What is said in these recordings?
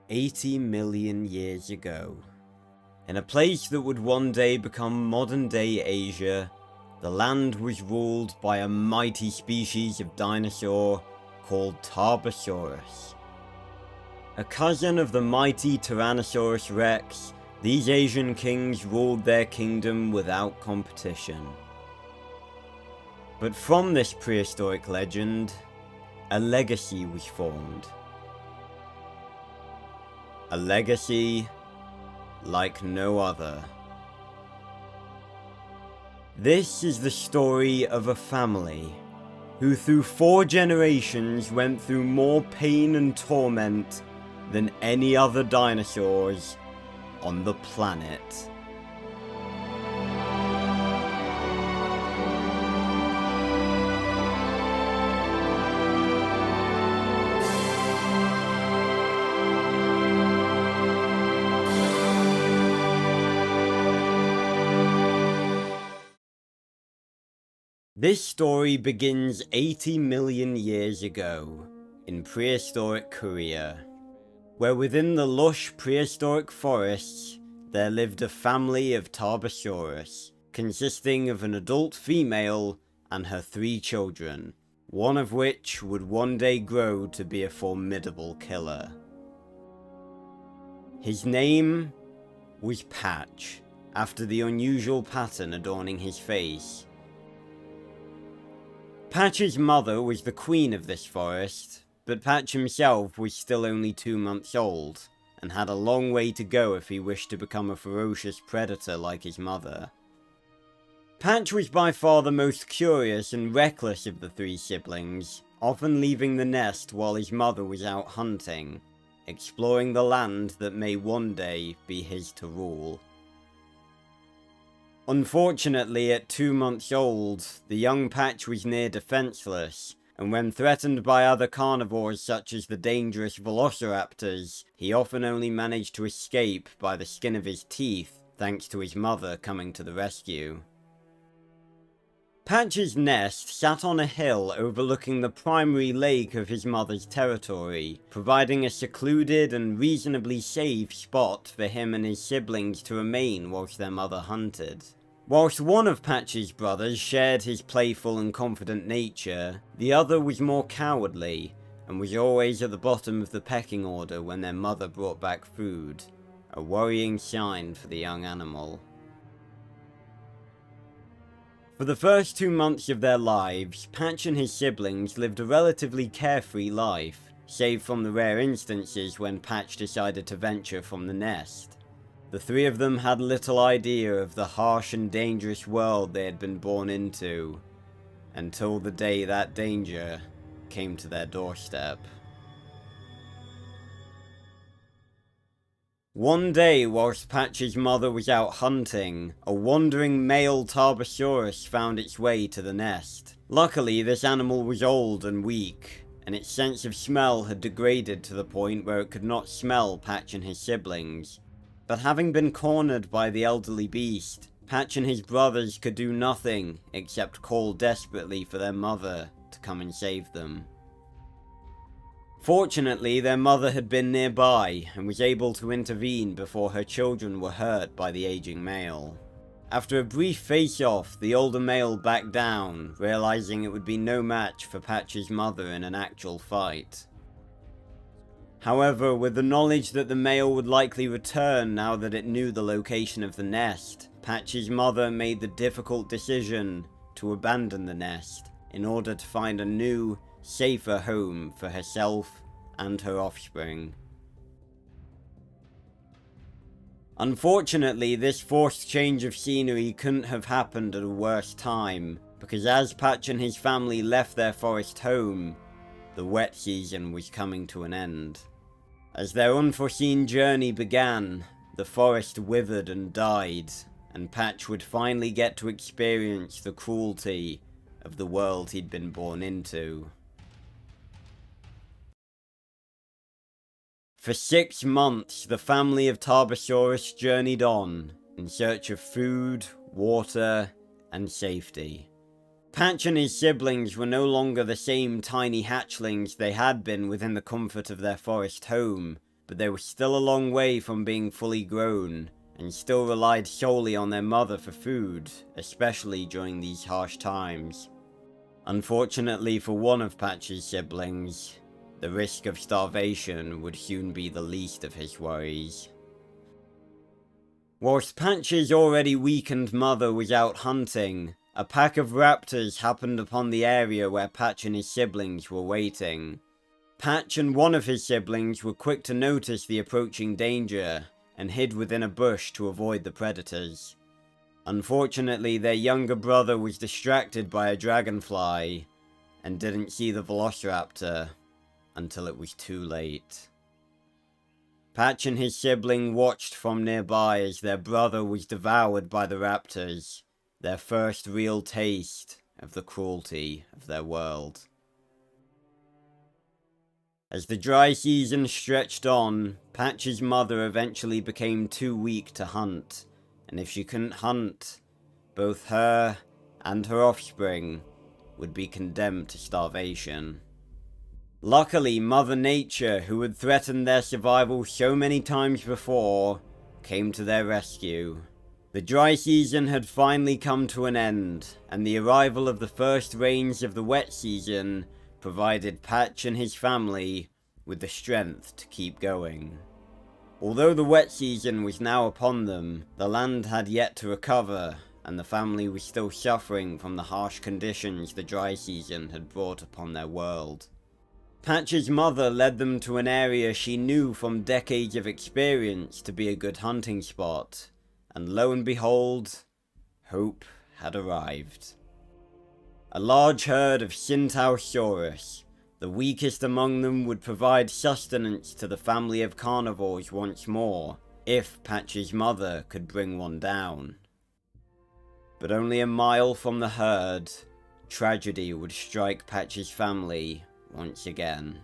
80 million years ago. In a place that would one day become modern-day Asia, the land was ruled by a mighty species of dinosaur called Tarbosaurus. A cousin of the mighty Tyrannosaurus Rex, these Asian kings ruled their kingdom without competition. But from this prehistoric legend, a legacy was formed. A legacy like no other. This is the story of a family who through 4 generations went through more pain and torment than any other dinosaurs on the planet. This story begins 80 million years ago, in prehistoric Korea, where within the lush prehistoric forests, there lived a family of Tarbosaurus, consisting of an adult female and her 3 children, one of which would one day grow to be a formidable killer. His name was Patch, after the unusual pattern adorning his face. Patch's mother was the queen of this forest, but Patch himself was still only 2 months old, and had a long way to go if he wished to become a ferocious predator like his mother. Patch was by far the most curious and reckless of the 3 siblings, often leaving the nest while his mother was out hunting, exploring the land that may one day be his to rule. Unfortunately, at 2 months old, the young Patch was near defenseless, and when threatened by other carnivores such as the dangerous velociraptors, he often only managed to escape by the skin of his teeth, thanks to his mother coming to the rescue. Patch's nest sat on a hill overlooking the primary lake of his mother's territory, providing a secluded and reasonably safe spot for him and his siblings to remain whilst their mother hunted. Whilst one of Patch's brothers shared his playful and confident nature, the other was more cowardly, and was always at the bottom of the pecking order when their mother brought back food, a worrying sign for the young animal. For the first 2 months of their lives, Patch and his siblings lived a relatively carefree life, save from the rare instances when Patch decided to venture from the nest. The 3 of them had little idea of the harsh and dangerous world they had been born into, until the day that danger came to their doorstep. One day, whilst Patch's mother was out hunting, a wandering male Tarbosaurus found its way to the nest. Luckily, this animal was old and weak, and its sense of smell had degraded to the point where it could not smell Patch and his siblings. But having been cornered by the elderly beast, Patch and his brothers could do nothing except call desperately for their mother to come and save them. Fortunately, their mother had been nearby and was able to intervene before her children were hurt by the aging male. After a brief face-off, the older male backed down, realizing it would be no match for Patch's mother in an actual fight. However, with the knowledge that the male would likely return now that it knew the location of the nest, Patch's mother made the difficult decision to abandon the nest in order to find a new, safer home for herself and her offspring. Unfortunately, this forced change of scenery couldn't have happened at a worse time, because as Patch and his family left their forest home, the wet season was coming to an end. As their unforeseen journey began, the forest withered and died, and Patch would finally get to experience the cruelty of the world he'd been born into. For 6 months, the family of Tarbosaurus journeyed on, in search of food, water, and safety. Patch and his siblings were no longer the same tiny hatchlings they had been within the comfort of their forest home, but they were still a long way from being fully grown, and still relied solely on their mother for food, especially during these harsh times. Unfortunately for one of Patch's siblings, the risk of starvation would soon be the least of his worries. Whilst Patch's already weakened mother was out hunting, a pack of raptors happened upon the area where Patch and his siblings were waiting. Patch and one of his siblings were quick to notice the approaching danger, and hid within a bush to avoid the predators. Unfortunately, their younger brother was distracted by a dragonfly, and didn't see the velociraptor until it was too late. Patch and his sibling watched from nearby as their brother was devoured by the raptors, their first real taste of the cruelty of their world. As the dry season stretched on, Patch's mother eventually became too weak to hunt, and if she couldn't hunt, both her and her offspring would be condemned to starvation. Luckily, Mother Nature, who had threatened their survival so many times before, came to their rescue. The dry season had finally come to an end, and the arrival of the first rains of the wet season provided Patch and his family with the strength to keep going. Although the wet season was now upon them, the land had yet to recover, and the family was still suffering from the harsh conditions the dry season had brought upon their world. Patch's mother led them to an area she knew from decades of experience to be a good hunting spot, and lo and behold, hope had arrived. A large herd of Carnotaurus, the weakest among them, would provide sustenance to the family of carnivores once more, if Patch's mother could bring one down. But only a mile from the herd, tragedy would strike Patch's family once again.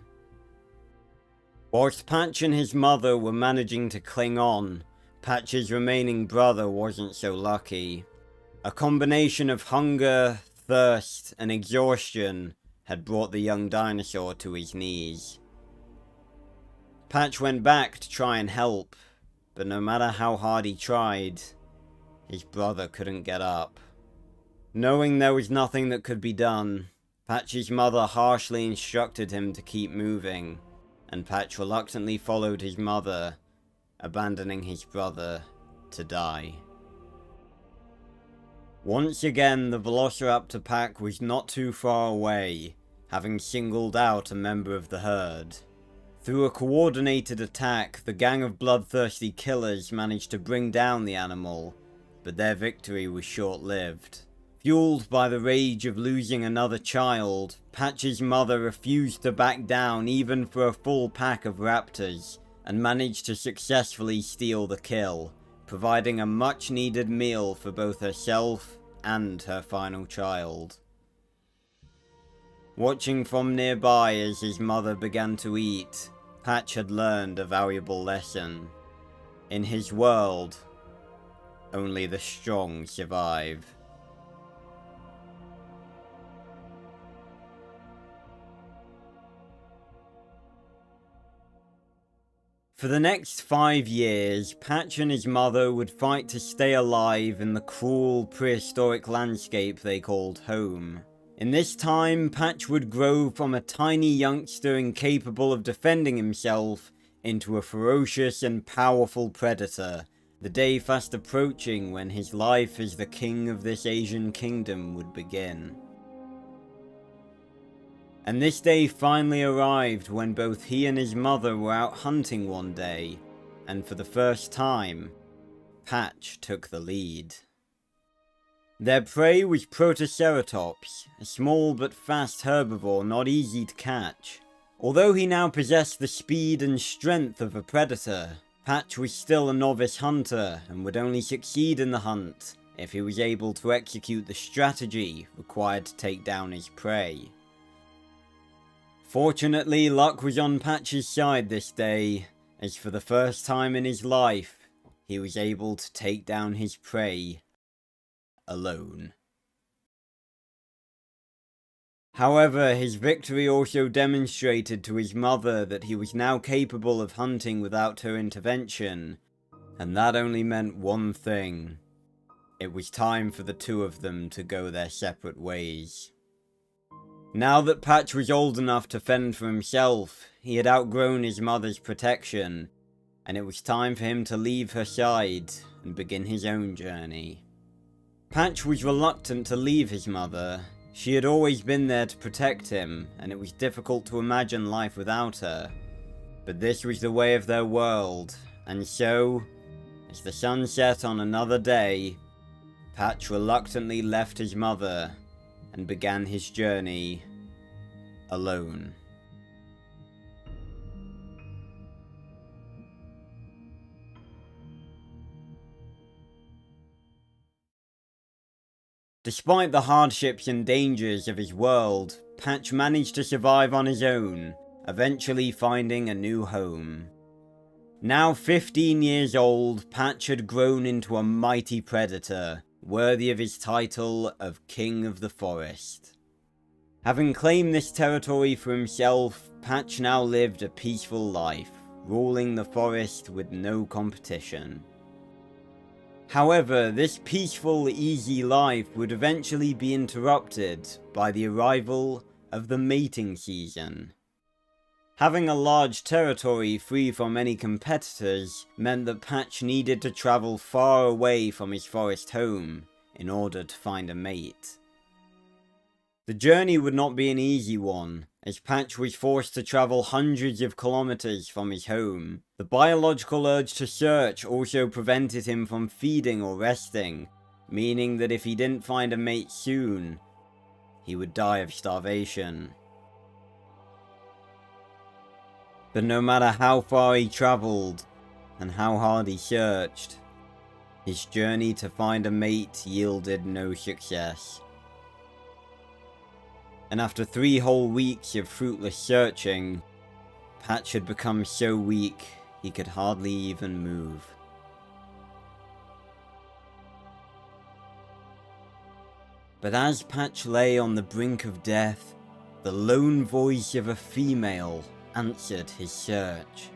Whilst Patch and his mother were managing to cling on, Patch's remaining brother wasn't so lucky. A combination of hunger, thirst, and exhaustion had brought the young dinosaur to his knees. Patch went back to try and help, but no matter how hard he tried, his brother couldn't get up. Knowing there was nothing that could be done, Patch's mother harshly instructed him to keep moving, and Patch reluctantly followed his mother, abandoning his brother to die. Once again, the Velociraptor pack was not too far away, having singled out a member of the herd. Through a coordinated attack, the gang of bloodthirsty killers managed to bring down the animal, but their victory was short-lived. Fueled by the rage of losing another child, Patch's mother refused to back down even for a full pack of raptors, and managed to successfully steal the kill, providing a much-needed meal for both herself and her final child. Watching from nearby as his mother began to eat, Patch had learned a valuable lesson. In his world, only the strong survive. For the next 5 years, Patch and his mother would fight to stay alive in the cruel, prehistoric landscape they called home. In this time, Patch would grow from a tiny youngster incapable of defending himself into a ferocious and powerful predator, the day fast approaching when his life as the king of this Asian kingdom would begin. And this day finally arrived when both he and his mother were out hunting one day, and for the first time, Patch took the lead. Their prey was Protoceratops, a small but fast herbivore not easy to catch. Although he now possessed the speed and strength of a predator, Patch was still a novice hunter and would only succeed in the hunt if he was able to execute the strategy required to take down his prey. Fortunately, luck was on Patch's side this day, as for the first time in his life, he was able to take down his prey alone. However, his victory also demonstrated to his mother that he was now capable of hunting without her intervention, and that only meant one thing. It was time for the two of them to go their separate ways. Now that Patch was old enough to fend for himself, he had outgrown his mother's protection, and it was time for him to leave her side and begin his own journey. Patch was reluctant to leave his mother. She had always been there to protect him, and it was difficult to imagine life without her. But this was the way of their world, and so, as the sun set on another day, Patch reluctantly left his mother and began his journey alone. Despite the hardships and dangers of his world, Patch managed to survive on his own, eventually finding a new home. Now 15 years old, Patch had grown into a mighty predator, worthy of his title of King of the Forest. Having claimed this territory for himself, Patch now lived a peaceful life, ruling the forest with no competition. However, this peaceful, easy life would eventually be interrupted by the arrival of the mating season. Having a large territory free from any competitors meant that Patch needed to travel far away from his forest home in order to find a mate. The journey would not be an easy one, as Patch was forced to travel hundreds of kilometers from his home. The biological urge to search also prevented him from feeding or resting, meaning that if he didn't find a mate soon, he would die of starvation. But no matter how far he travelled, and how hard he searched, his journey to find a mate yielded no success. And after 3 whole weeks of fruitless searching, Patch had become so weak he could hardly even move. But as Patch lay on the brink of death, the lone voice of a female answered his search.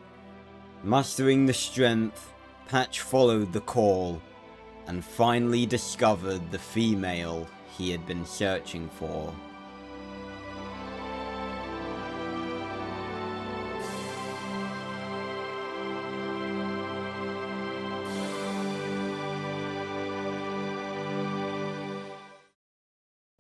Mustering the strength, Patch followed the call, and finally discovered the female he had been searching for.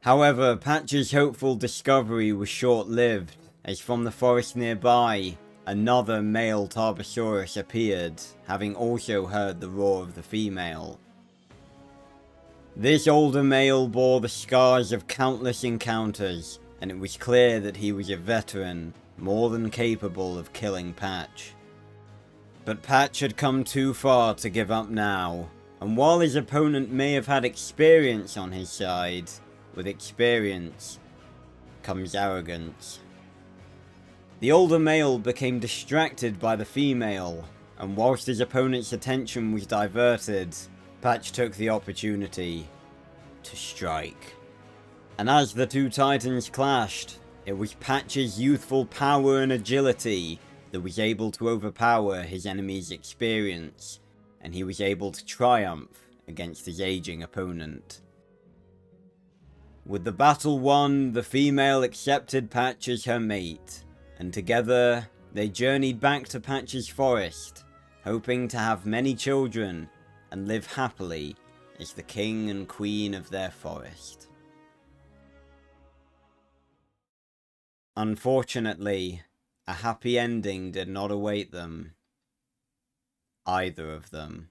However, Patch's hopeful discovery was short-lived, as from the forest nearby, another male Tarbosaurus appeared, having also heard the roar of the female. This older male bore the scars of countless encounters, and it was clear that he was a veteran, more than capable of killing Patch. But Patch had come too far to give up now, and while his opponent may have had experience on his side, with experience comes arrogance. The older male became distracted by the female, and whilst his opponent's attention was diverted, Patch took the opportunity to strike. And as the two titans clashed, it was Patch's youthful power and agility that was able to overpower his enemy's experience, and he was able to triumph against his aging opponent. With the battle won, the female accepted Patch as her mate, and together they journeyed back to Patch's forest, hoping to have many children and live happily as the king and queen of their forest. Unfortunately, a happy ending did not await them. Either of them.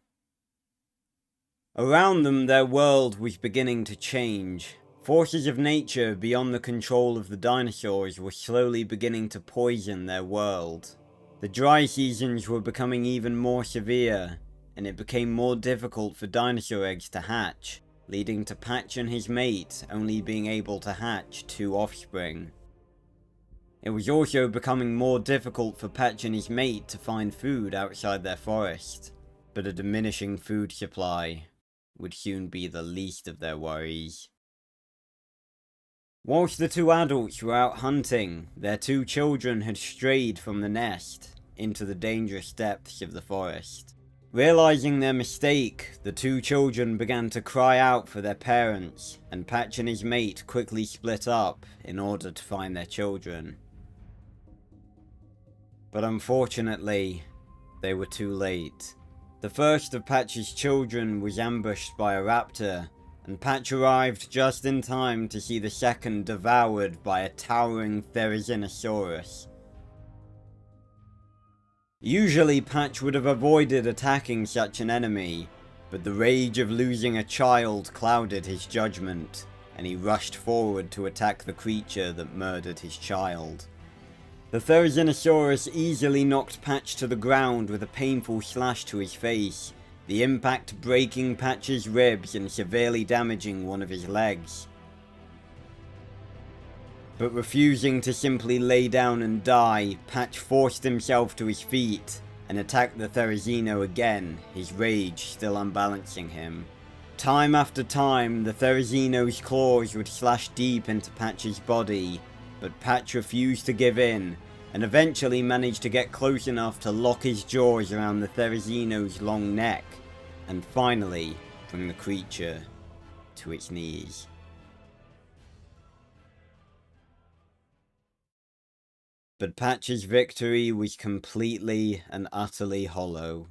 Around them, their world was beginning to change. Forces of nature beyond the control of the dinosaurs were slowly beginning to poison their world. The dry seasons were becoming even more severe, and it became more difficult for dinosaur eggs to hatch, leading to Patch and his mate only being able to hatch 2 offspring. It was also becoming more difficult for Patch and his mate to find food outside their forest, but a diminishing food supply would soon be the least of their worries. Whilst the two adults were out hunting, their two children had strayed from the nest into the dangerous depths of the forest. Realizing their mistake, the two children began to cry out for their parents, and Patch and his mate quickly split up in order to find their children. But unfortunately, they were too late. The first of Patch's children was ambushed by a raptor, and Patch arrived just in time to see the second devoured by a towering Therizinosaurus. Usually Patch would have avoided attacking such an enemy, but the rage of losing a child clouded his judgment, and he rushed forward to attack the creature that murdered his child. The Therizinosaurus easily knocked Patch to the ground with a painful slash to his face, the impact breaking Patch's ribs and severely damaging one of his legs. But refusing to simply lay down and die, Patch forced himself to his feet and attacked the Therizino again, his rage still unbalancing him. Time after time, the Therizino's claws would slash deep into Patch's body, but Patch refused to give in, and eventually managed to get close enough to lock his jaws around the Therizino's long neck, and finally bring the creature to its knees. But Patch's victory was completely and utterly hollow.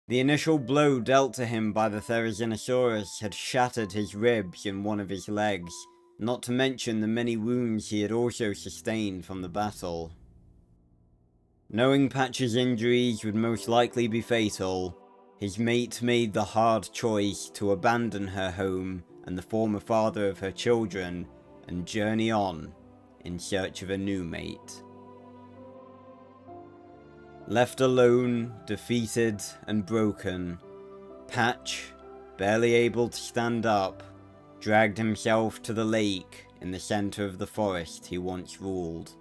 The initial blow dealt to him by the Therizinosaurus had shattered his ribs and one of his legs, not to mention the many wounds he had also sustained from the battle. Knowing Patch's injuries would most likely be fatal, his mate made the hard choice to abandon her home and the former father of her children and journey on in search of a new mate. Left alone, defeated and broken, Patch, barely able to stand up, dragged himself to the lake in the center of the forest he once ruled.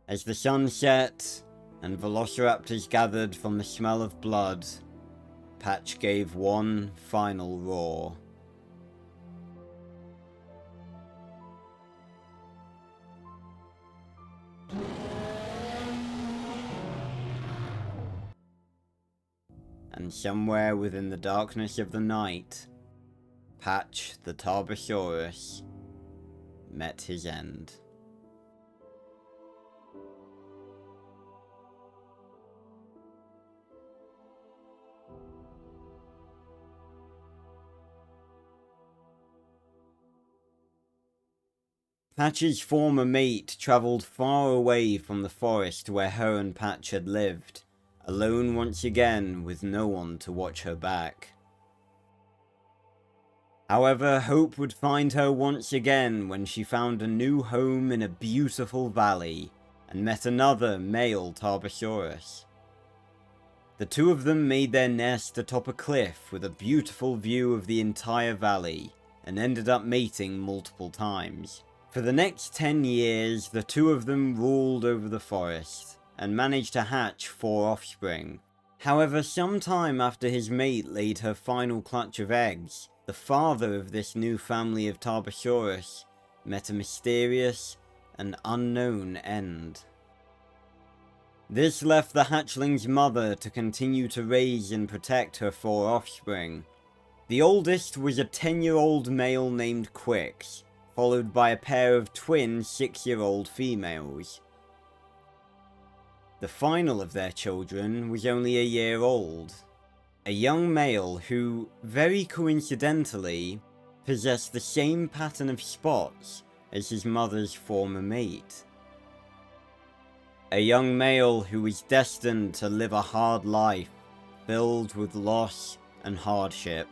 As the sun set and velociraptors gathered from the smell of blood, Patch gave one final roar. And somewhere within the darkness of the night, Patch the Tarbosaurus met his end. Patch's former mate travelled far away from the forest where her and Patch had lived, alone once again with no one to watch her back. However, hope would find her once again when she found a new home in a beautiful valley, and met another male Tarbosaurus. The two of them made their nest atop a cliff with a beautiful view of the entire valley, and ended up mating multiple times. For the next 10 years, the two of them ruled over the forest, and managed to hatch 4 offspring. However, sometime after his mate laid her final clutch of eggs, the father of this new family of Tarbosaurus met a mysterious and unknown end. This left the hatchling's mother to continue to raise and protect her 4 offspring. The oldest was a 10-year-old male named Quix, followed by a pair of twin 6-year-old females. The final of their children was only a year old, a young male who, very coincidentally, possessed the same pattern of spots as his mother's former mate. A young male who was destined to live a hard life, filled with loss and hardship.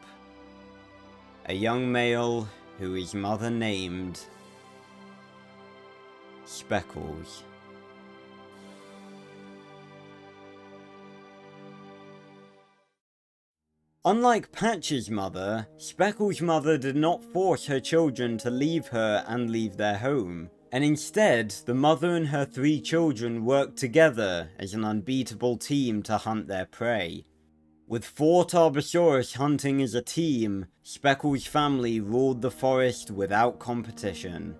A young male who his mother named Speckles. Unlike Patch's mother, Speckles' mother did not force her children to leave her and leave their home, and instead, the mother and her 3 children worked together as an unbeatable team to hunt their prey. With 4 Tarbosaurus hunting as a team, Speckles' family ruled the forest without competition.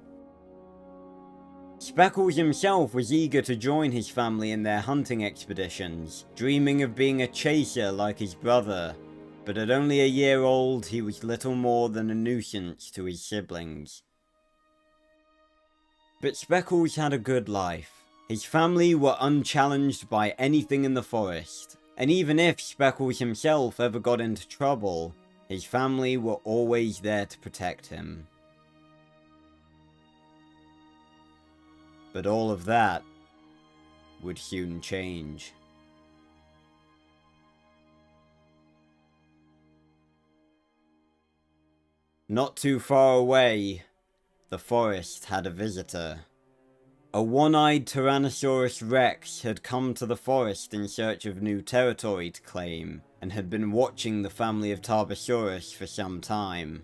Speckles himself was eager to join his family in their hunting expeditions, dreaming of being a chaser like his brother, but at only a year old he was little more than a nuisance to his siblings. But Speckles had a good life. His family were unchallenged by anything in the forest, and even if Speckles himself ever got into trouble, his family were always there to protect him. But all of that would soon change. Not too far away, the forest had a visitor. A one-eyed Tyrannosaurus Rex had come to the forest in search of new territory to claim, and had been watching the family of Tarbosaurus for some time.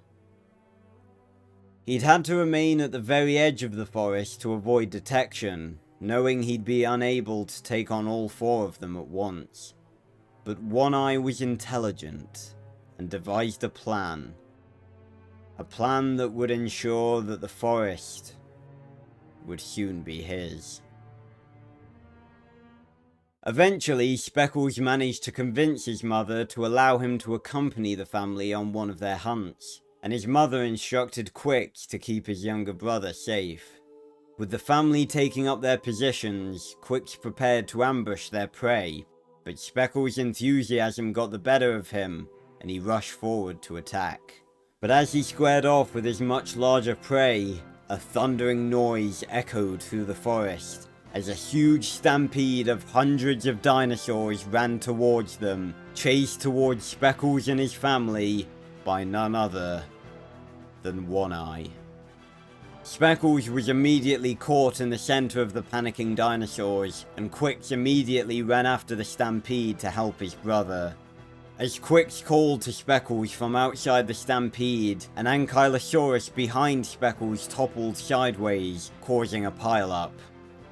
He'd had to remain at the very edge of the forest to avoid detection, knowing he'd be unable to take on all 4 of them at once. But One Eye was intelligent, and devised a plan. A plan that would ensure that the forest would soon be his. Eventually, Speckles managed to convince his mother to allow him to accompany the family on one of their hunts, and his mother instructed Quick to keep his younger brother safe. With the family taking up their positions, Quick prepared to ambush their prey, but Speckles' enthusiasm got the better of him, and he rushed forward to attack. But as he squared off with his much larger prey, a thundering noise echoed through the forest, as a huge stampede of hundreds of dinosaurs ran towards them, chased towards Speckles and his family by none other than One Eye. Speckles was immediately caught in the center of the panicking dinosaurs, and Quicks immediately ran after the stampede to help his brother. As Quicks called to Speckles from outside the stampede, an Ankylosaurus behind Speckles toppled sideways, causing a pileup.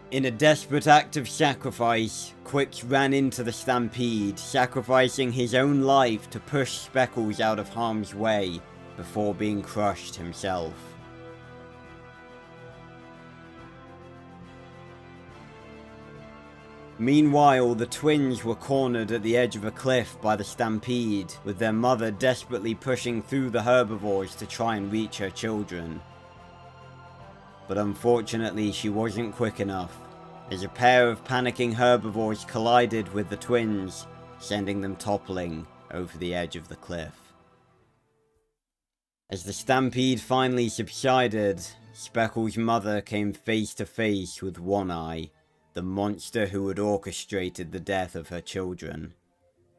In a desperate act of sacrifice, Quicks ran into the stampede, sacrificing his own life to push Speckles out of harm's way, before being crushed himself. Meanwhile, the twins were cornered at the edge of a cliff by the stampede, with their mother desperately pushing through the herbivores to try and reach her children. But unfortunately, she wasn't quick enough, as a pair of panicking herbivores collided with the twins, sending them toppling over the edge of the cliff. As the stampede finally subsided, Speckles' mother came face to face with One Eye, the monster who had orchestrated the death of her children.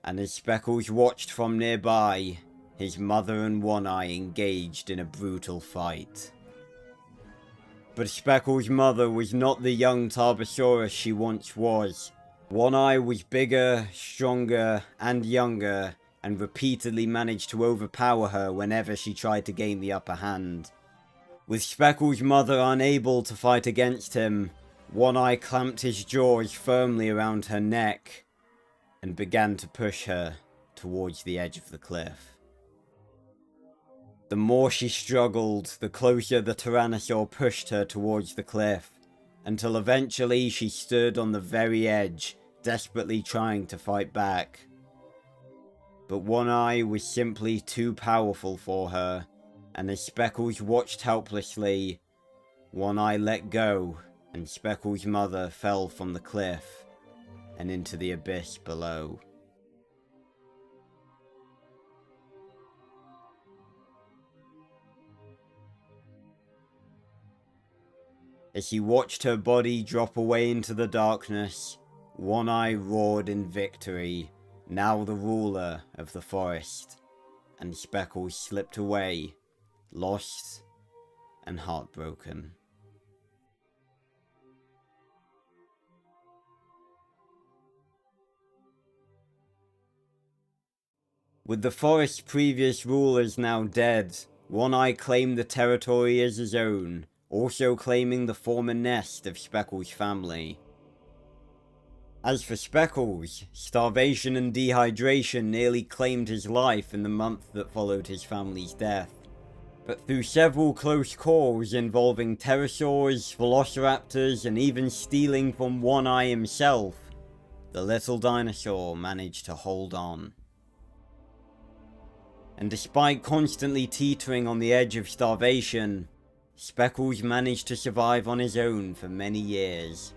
And as Speckles watched from nearby, his mother and One Eye engaged in a brutal fight. But Speckles' mother was not the young Tarbosaurus she once was. One Eye was bigger, stronger, and younger, and repeatedly managed to overpower her whenever she tried to gain the upper hand. With Speckles' mother unable to fight against him, One Eye clamped his jaws firmly around her neck and began to push her towards the edge of the cliff. The more she struggled, the closer the Tyrannosaur pushed her towards the cliff, until eventually she stood on the very edge, desperately trying to fight back. But One Eye was simply too powerful for her, and as Speckles watched helplessly, One Eye let go, and Speckles' mother fell from the cliff and into the abyss below. As he watched her body drop away into the darkness, One Eye roared in victory, now the ruler of the forest, and Speckles slipped away, lost and heartbroken. With the forest's previous rulers now dead, One Eye claimed the territory as his own, also claiming the former nest of Speckles' family. As for Speckles, starvation and dehydration nearly claimed his life in the month that followed his family's death. But through several close calls involving pterosaurs, velociraptors, and even stealing from One Eye himself, the little dinosaur managed to hold on. And despite constantly teetering on the edge of starvation, Speckles managed to survive on his own for many years.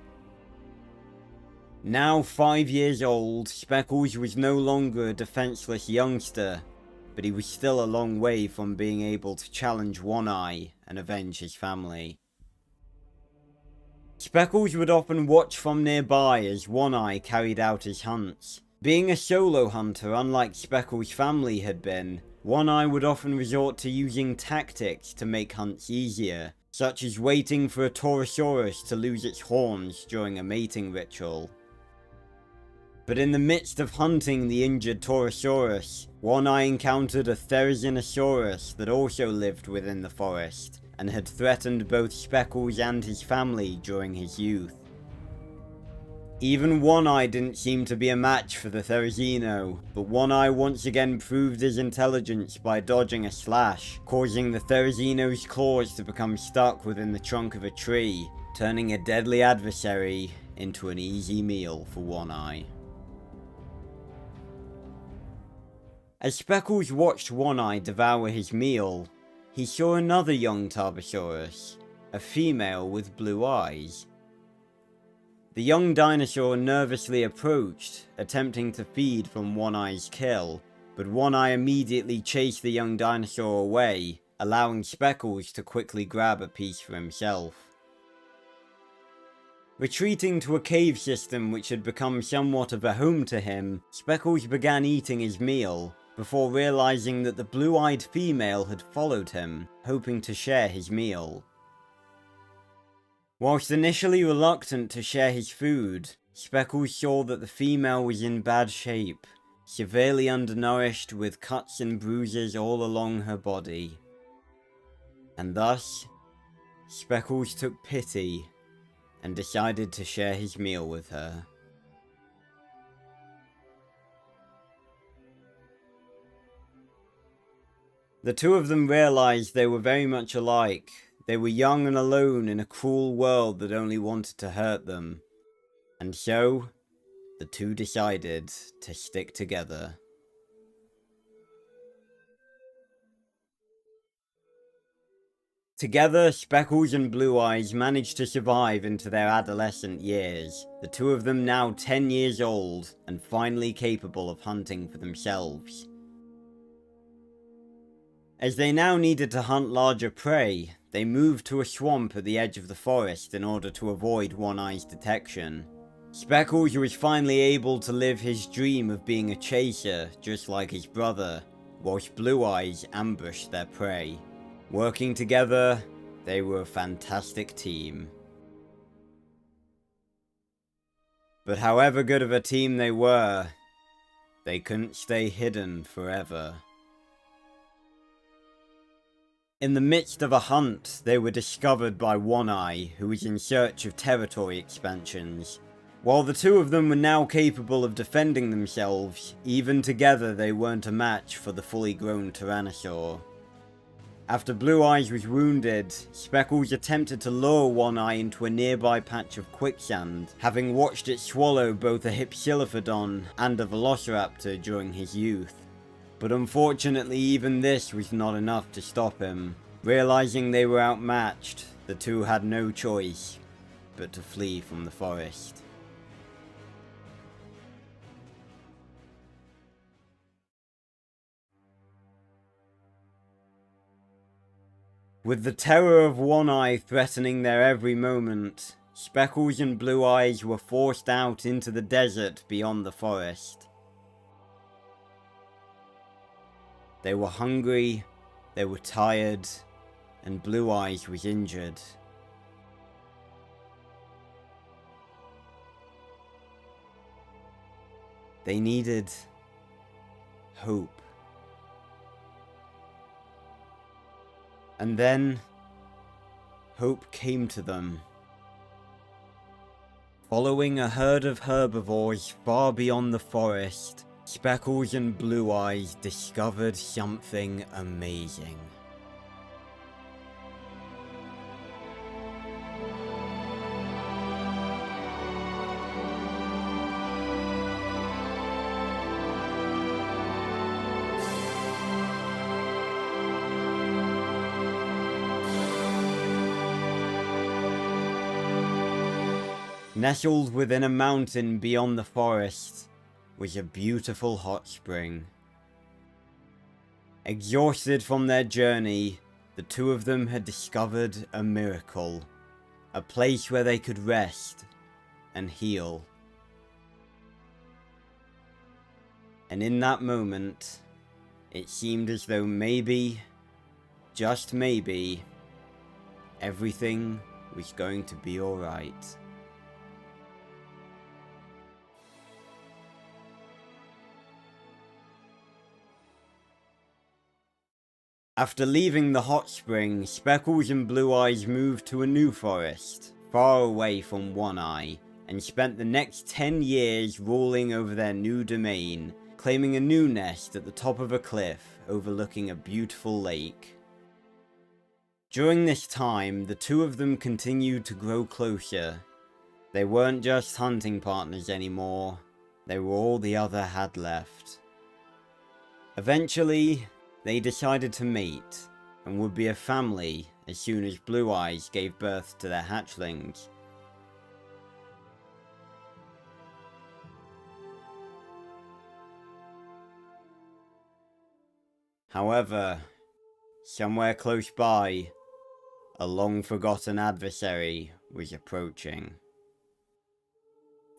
Now 5 years old, Speckles was no longer a defenseless youngster, but he was still a long way from being able to challenge One Eye and avenge his family. Speckles would often watch from nearby as One Eye carried out his hunts. Being a solo hunter, unlike Speckles' family had been, One Eye would often resort to using tactics to make hunts easier, such as waiting for a Taurosaurus to lose its horns during a mating ritual. But in the midst of hunting the injured Taurosaurus, One Eye encountered a Therizinosaurus that also lived within the forest, and had threatened both Speckles and his family during his youth. Even One Eye didn't seem to be a match for the Therizino, but One Eye once again proved his intelligence by dodging a slash, causing the Therizino's claws to become stuck within the trunk of a tree, turning a deadly adversary into an easy meal for One Eye. As Speckles watched One Eye devour his meal, he saw another young Tarbosaurus, a female with blue eyes. The young dinosaur nervously approached, attempting to feed from One Eye's kill, but One Eye immediately chased the young dinosaur away, allowing Speckles to quickly grab a piece for himself. Retreating to a cave system which had become somewhat of a home to him, Speckles began eating his meal, before realizing that the blue-eyed female had followed him, hoping to share his meal. Whilst initially reluctant to share his food, Speckles saw that the female was in bad shape, severely undernourished with cuts and bruises all along her body. And thus, Speckles took pity and decided to share his meal with her. The two of them realized they were very much alike. They were young and alone in a cruel world that only wanted to hurt them. And so, the two decided to stick together. Together, Speckles and Blue Eyes managed to survive into their adolescent years, the two of them now 10 years old and finally capable of hunting for themselves. As they now needed to hunt larger prey, they moved to a swamp at the edge of the forest in order to avoid One Eye's detection. Speckles was finally able to live his dream of being a chaser, just like his brother, whilst Blue Eyes ambushed their prey. Working together, they were a fantastic team. But however good of a team they were, they couldn't stay hidden forever. In the midst of a hunt, they were discovered by One Eye, who was in search of territory expansions. While the two of them were now capable of defending themselves, even together they weren't a match for the fully grown Tyrannosaur. After Blue Eyes was wounded, Speckles attempted to lure One Eye into a nearby patch of quicksand, having watched it swallow both a Hypsilophodon and a Velociraptor during his youth. But unfortunately even this was not enough to stop him. Realizing they were outmatched, the two had no choice but to flee from the forest. With the terror of One Eye threatening their every moment, Speckles and Blue Eyes were forced out into the desert beyond the forest. They were hungry, they were tired, and Blue Eyes was injured. They needed hope. And then, hope came to them. Following a herd of herbivores far beyond the forest, Speckles and Blue Eyes discovered something amazing. Nestled within a mountain beyond the forest was a beautiful hot spring. Exhausted from their journey, the two of them had discovered a miracle, a place where they could rest and heal. And in that moment, it seemed as though maybe, just maybe, everything was going to be alright. After leaving the hot spring, Speckles and Blue Eyes moved to a new forest, far away from One Eye, and spent the next 10 years ruling over their new domain, claiming a new nest at the top of a cliff overlooking a beautiful lake. During this time, the two of them continued to grow closer. They weren't just hunting partners anymore, they were all the other had left. Eventually, they decided to mate, and would be a family as soon as Blue Eyes gave birth to their hatchlings. However, somewhere close by, a long-forgotten adversary was approaching.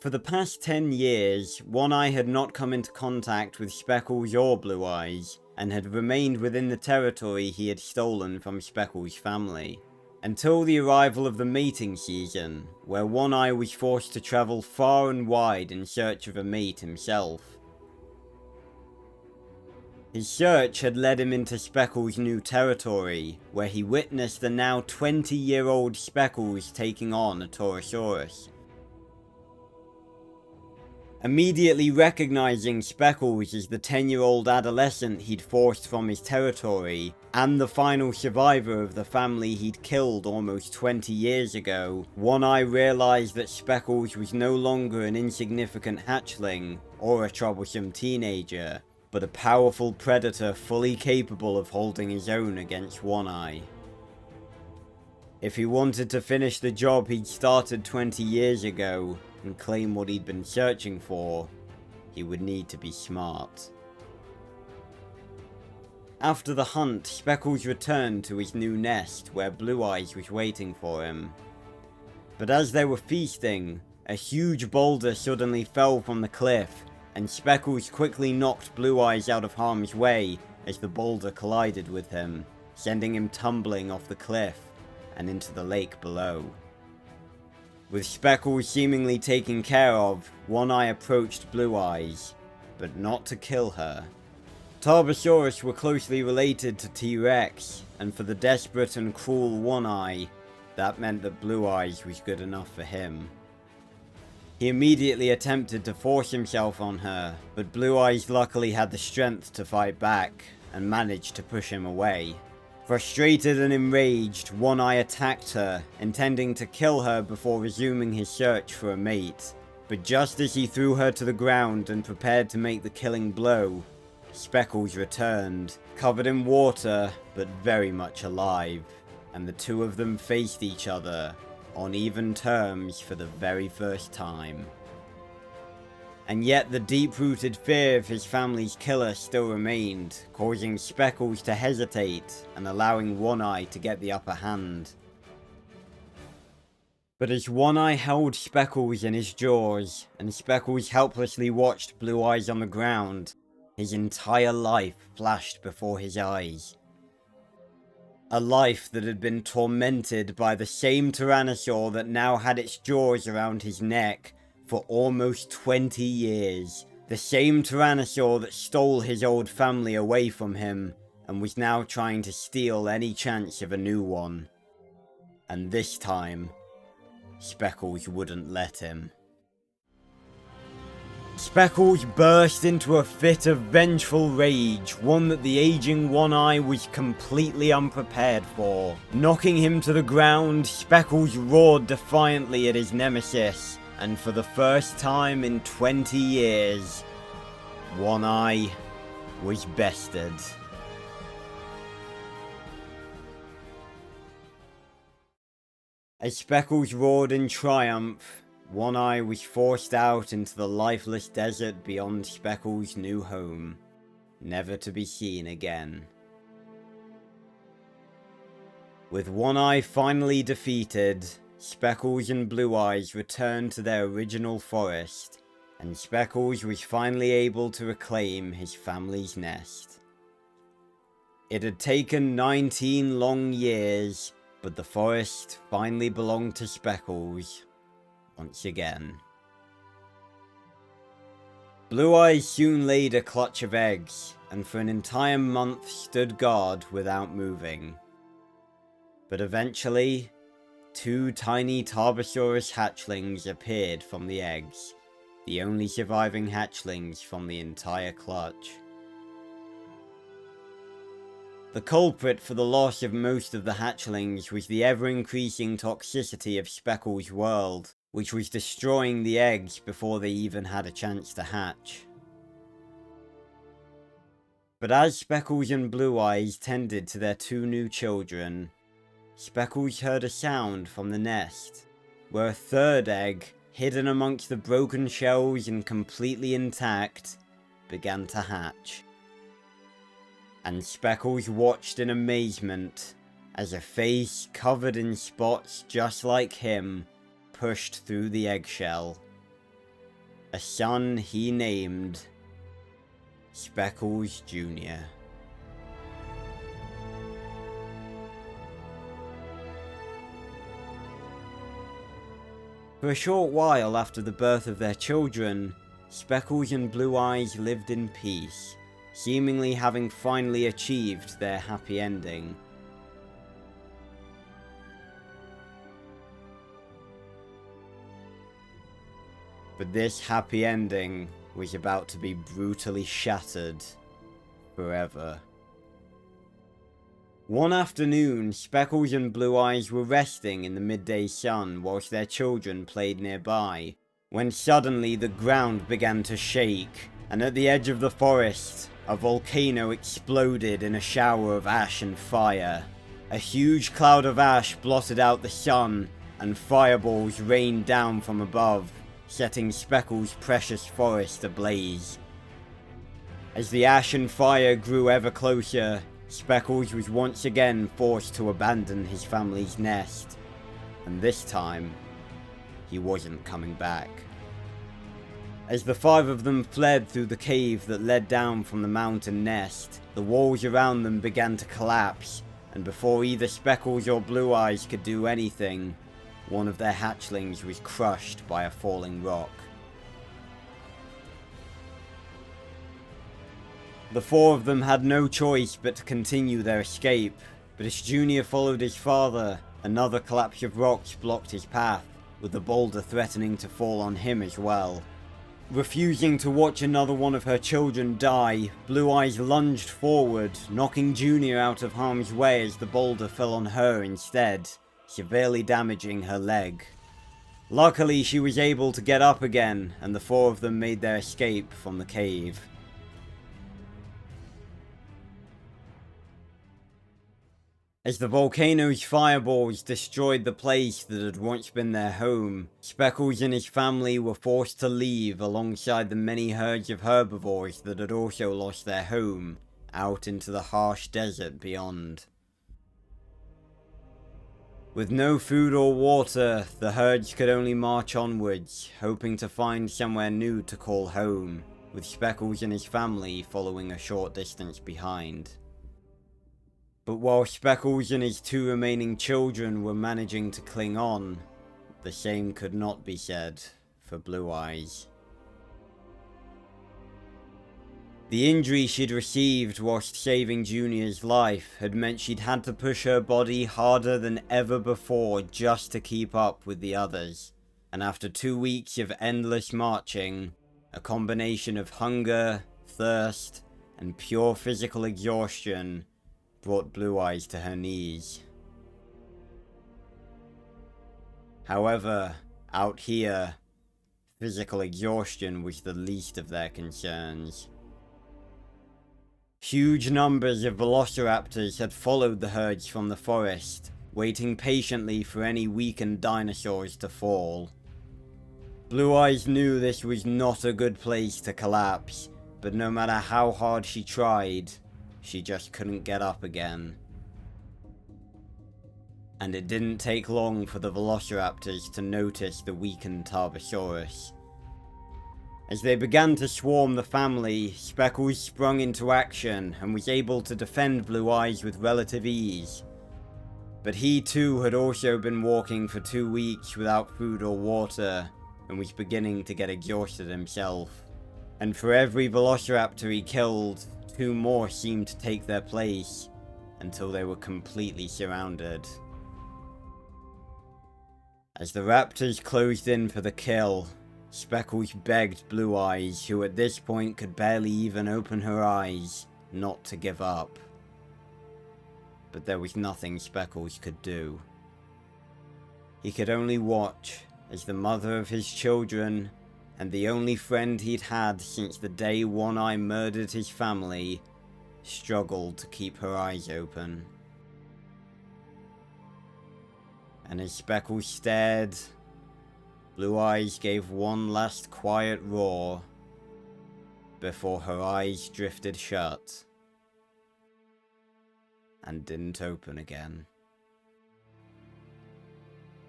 For the past 10 years, One Eye had not come into contact with Speckles or Blue Eyes, and had remained within the territory he had stolen from Speckles' family, until the arrival of the mating season, where One Eye was forced to travel far and wide in search of a mate himself. His search had led him into Speckles' new territory, where he witnessed the now 20-year-old Speckles taking on a Taurosaurus. Immediately recognizing Speckles as the 10-year-old adolescent he'd forced from his territory, and the final survivor of the family he'd killed almost 20 years ago, One Eye realized that Speckles was no longer an insignificant hatchling, or a troublesome teenager, but a powerful predator fully capable of holding his own against One Eye. If he wanted to finish the job he'd started 20 years ago, and claim what he'd been searching for, he would need to be smart. After the hunt, Speckles returned to his new nest where Blue Eyes was waiting for him. But as they were feasting, a huge boulder suddenly fell from the cliff, and Speckles quickly knocked Blue Eyes out of harm's way as the boulder collided with him, sending him tumbling off the cliff and into the lake below. With Speckles seemingly taken care of, One Eye approached Blue Eyes, but not to kill her. Tarbosaurus were closely related to T-Rex, and for the desperate and cruel One Eye, that meant that Blue Eyes was good enough for him. He immediately attempted to force himself on her, but Blue Eyes luckily had the strength to fight back, and managed to push him away. Frustrated and enraged, One Eye attacked her, intending to kill her before resuming his search for a mate. But just as he threw her to the ground and prepared to make the killing blow, Speckles returned, covered in water, but very much alive, and the two of them faced each other, on even terms for the very first time. And yet the deep-rooted fear of his family's killer still remained, causing Speckles to hesitate and allowing One Eye to get the upper hand. But as One Eye held Speckles in his jaws, and Speckles helplessly watched Blue Eyes on the ground, his entire life flashed before his eyes. A life that had been tormented by the same tyrannosaur that now had its jaws around his neck for almost 20 years. The same tyrannosaur that stole his old family away from him, and was now trying to steal any chance of a new one. And this time, Speckles wouldn't let him. Speckles burst into a fit of vengeful rage, one that the aging One-Eye was completely unprepared for. Knocking him to the ground, Speckles roared defiantly at his nemesis, and for the first time in 20 years, One-Eye was bested. As Speckles roared in triumph, One-Eye was forced out into the lifeless desert beyond Speckles' new home, never to be seen again. With One-Eye finally defeated, Speckles and Blue Eyes returned to their original forest, and Speckles was finally able to reclaim his family's nest. It had taken 19 long years, but the forest finally belonged to Speckles once again. Blue Eyes soon laid a clutch of eggs, and for an entire month stood guard without moving. But eventually, 2 tiny Tarbosaurus hatchlings appeared from the eggs, the only surviving hatchlings from the entire clutch. The culprit for the loss of most of the hatchlings was the ever-increasing toxicity of Speckles' world, which was destroying the eggs before they even had a chance to hatch. But as Speckles and Blue Eyes tended to their 2 new children, Speckles heard a sound from the nest, where a 3rd egg, hidden amongst the broken shells and completely intact, began to hatch. And Speckles watched in amazement as a face covered in spots just like him pushed through the eggshell. A son he named Speckles Jr. For a short while after the birth of their children, Speckles and Blue Eyes lived in peace, seemingly having finally achieved their happy ending. But this happy ending was about to be brutally shattered forever. One afternoon, Speckles and Blue Eyes were resting in the midday sun whilst their children played nearby, when suddenly the ground began to shake, and at the edge of the forest, a volcano exploded in a shower of ash and fire. A huge cloud of ash blotted out the sun, and fireballs rained down from above, setting Speckles' precious forest ablaze. As the ash and fire grew ever closer, Speckles was once again forced to abandon his family's nest, and this time, he wasn't coming back. As the 5 of them fled through the cave that led down from the mountain nest, the walls around them began to collapse, and before either Speckles or Blue Eyes could do anything, one of their hatchlings was crushed by a falling rock. The 4 of them had no choice but to continue their escape, but as Junior followed his father, another collapse of rocks blocked his path, with the boulder threatening to fall on him as well. Refusing to watch another one of her children die, Blue Eyes lunged forward, knocking Junior out of harm's way as the boulder fell on her instead, severely damaging her leg. Luckily, she was able to get up again, and the 4 of them made their escape from the cave. As the volcano's fireballs destroyed the place that had once been their home, Speckles and his family were forced to leave alongside the many herds of herbivores that had also lost their home, out into the harsh desert beyond. With no food or water, the herds could only march onwards, hoping to find somewhere new to call home, with Speckles and his family following a short distance behind. But while Speckles and his 2 remaining children were managing to cling on, the same could not be said for Blue Eyes. The injury she'd received whilst saving Junior's life had meant she'd had to push her body harder than ever before just to keep up with the others, and after 2 weeks of endless marching, A combination of hunger, thirst, and pure physical exhaustion brought Blue Eyes to her knees. However, out here, physical exhaustion was the least of their concerns. Huge numbers of velociraptors had followed the herds from the forest, waiting patiently for any weakened dinosaurs to fall. Blue Eyes knew this was not a good place to collapse, but no matter how hard she tried, she just couldn't get up again. And it didn't take long for the velociraptors to notice the weakened Tarbosaurus. As they began to swarm the family, Speckles sprung into action and was able to defend Blue Eyes with relative ease. But he too had also been walking for 2 weeks without food or water, and was beginning to get exhausted himself. And for every velociraptor he killed, 2 more seemed to take their place, until they were completely surrounded. As the raptors closed in for the kill, Speckles begged Blue Eyes, who at this point could barely even open her eyes, not to give up. But there was nothing Speckles could do. He could only watch as the mother of his children, and the only friend he'd had since the day One Eye murdered his family, struggled to keep her eyes open. And as Speckles stared, Blue Eyes gave one last quiet roar before her eyes drifted shut and didn't open again.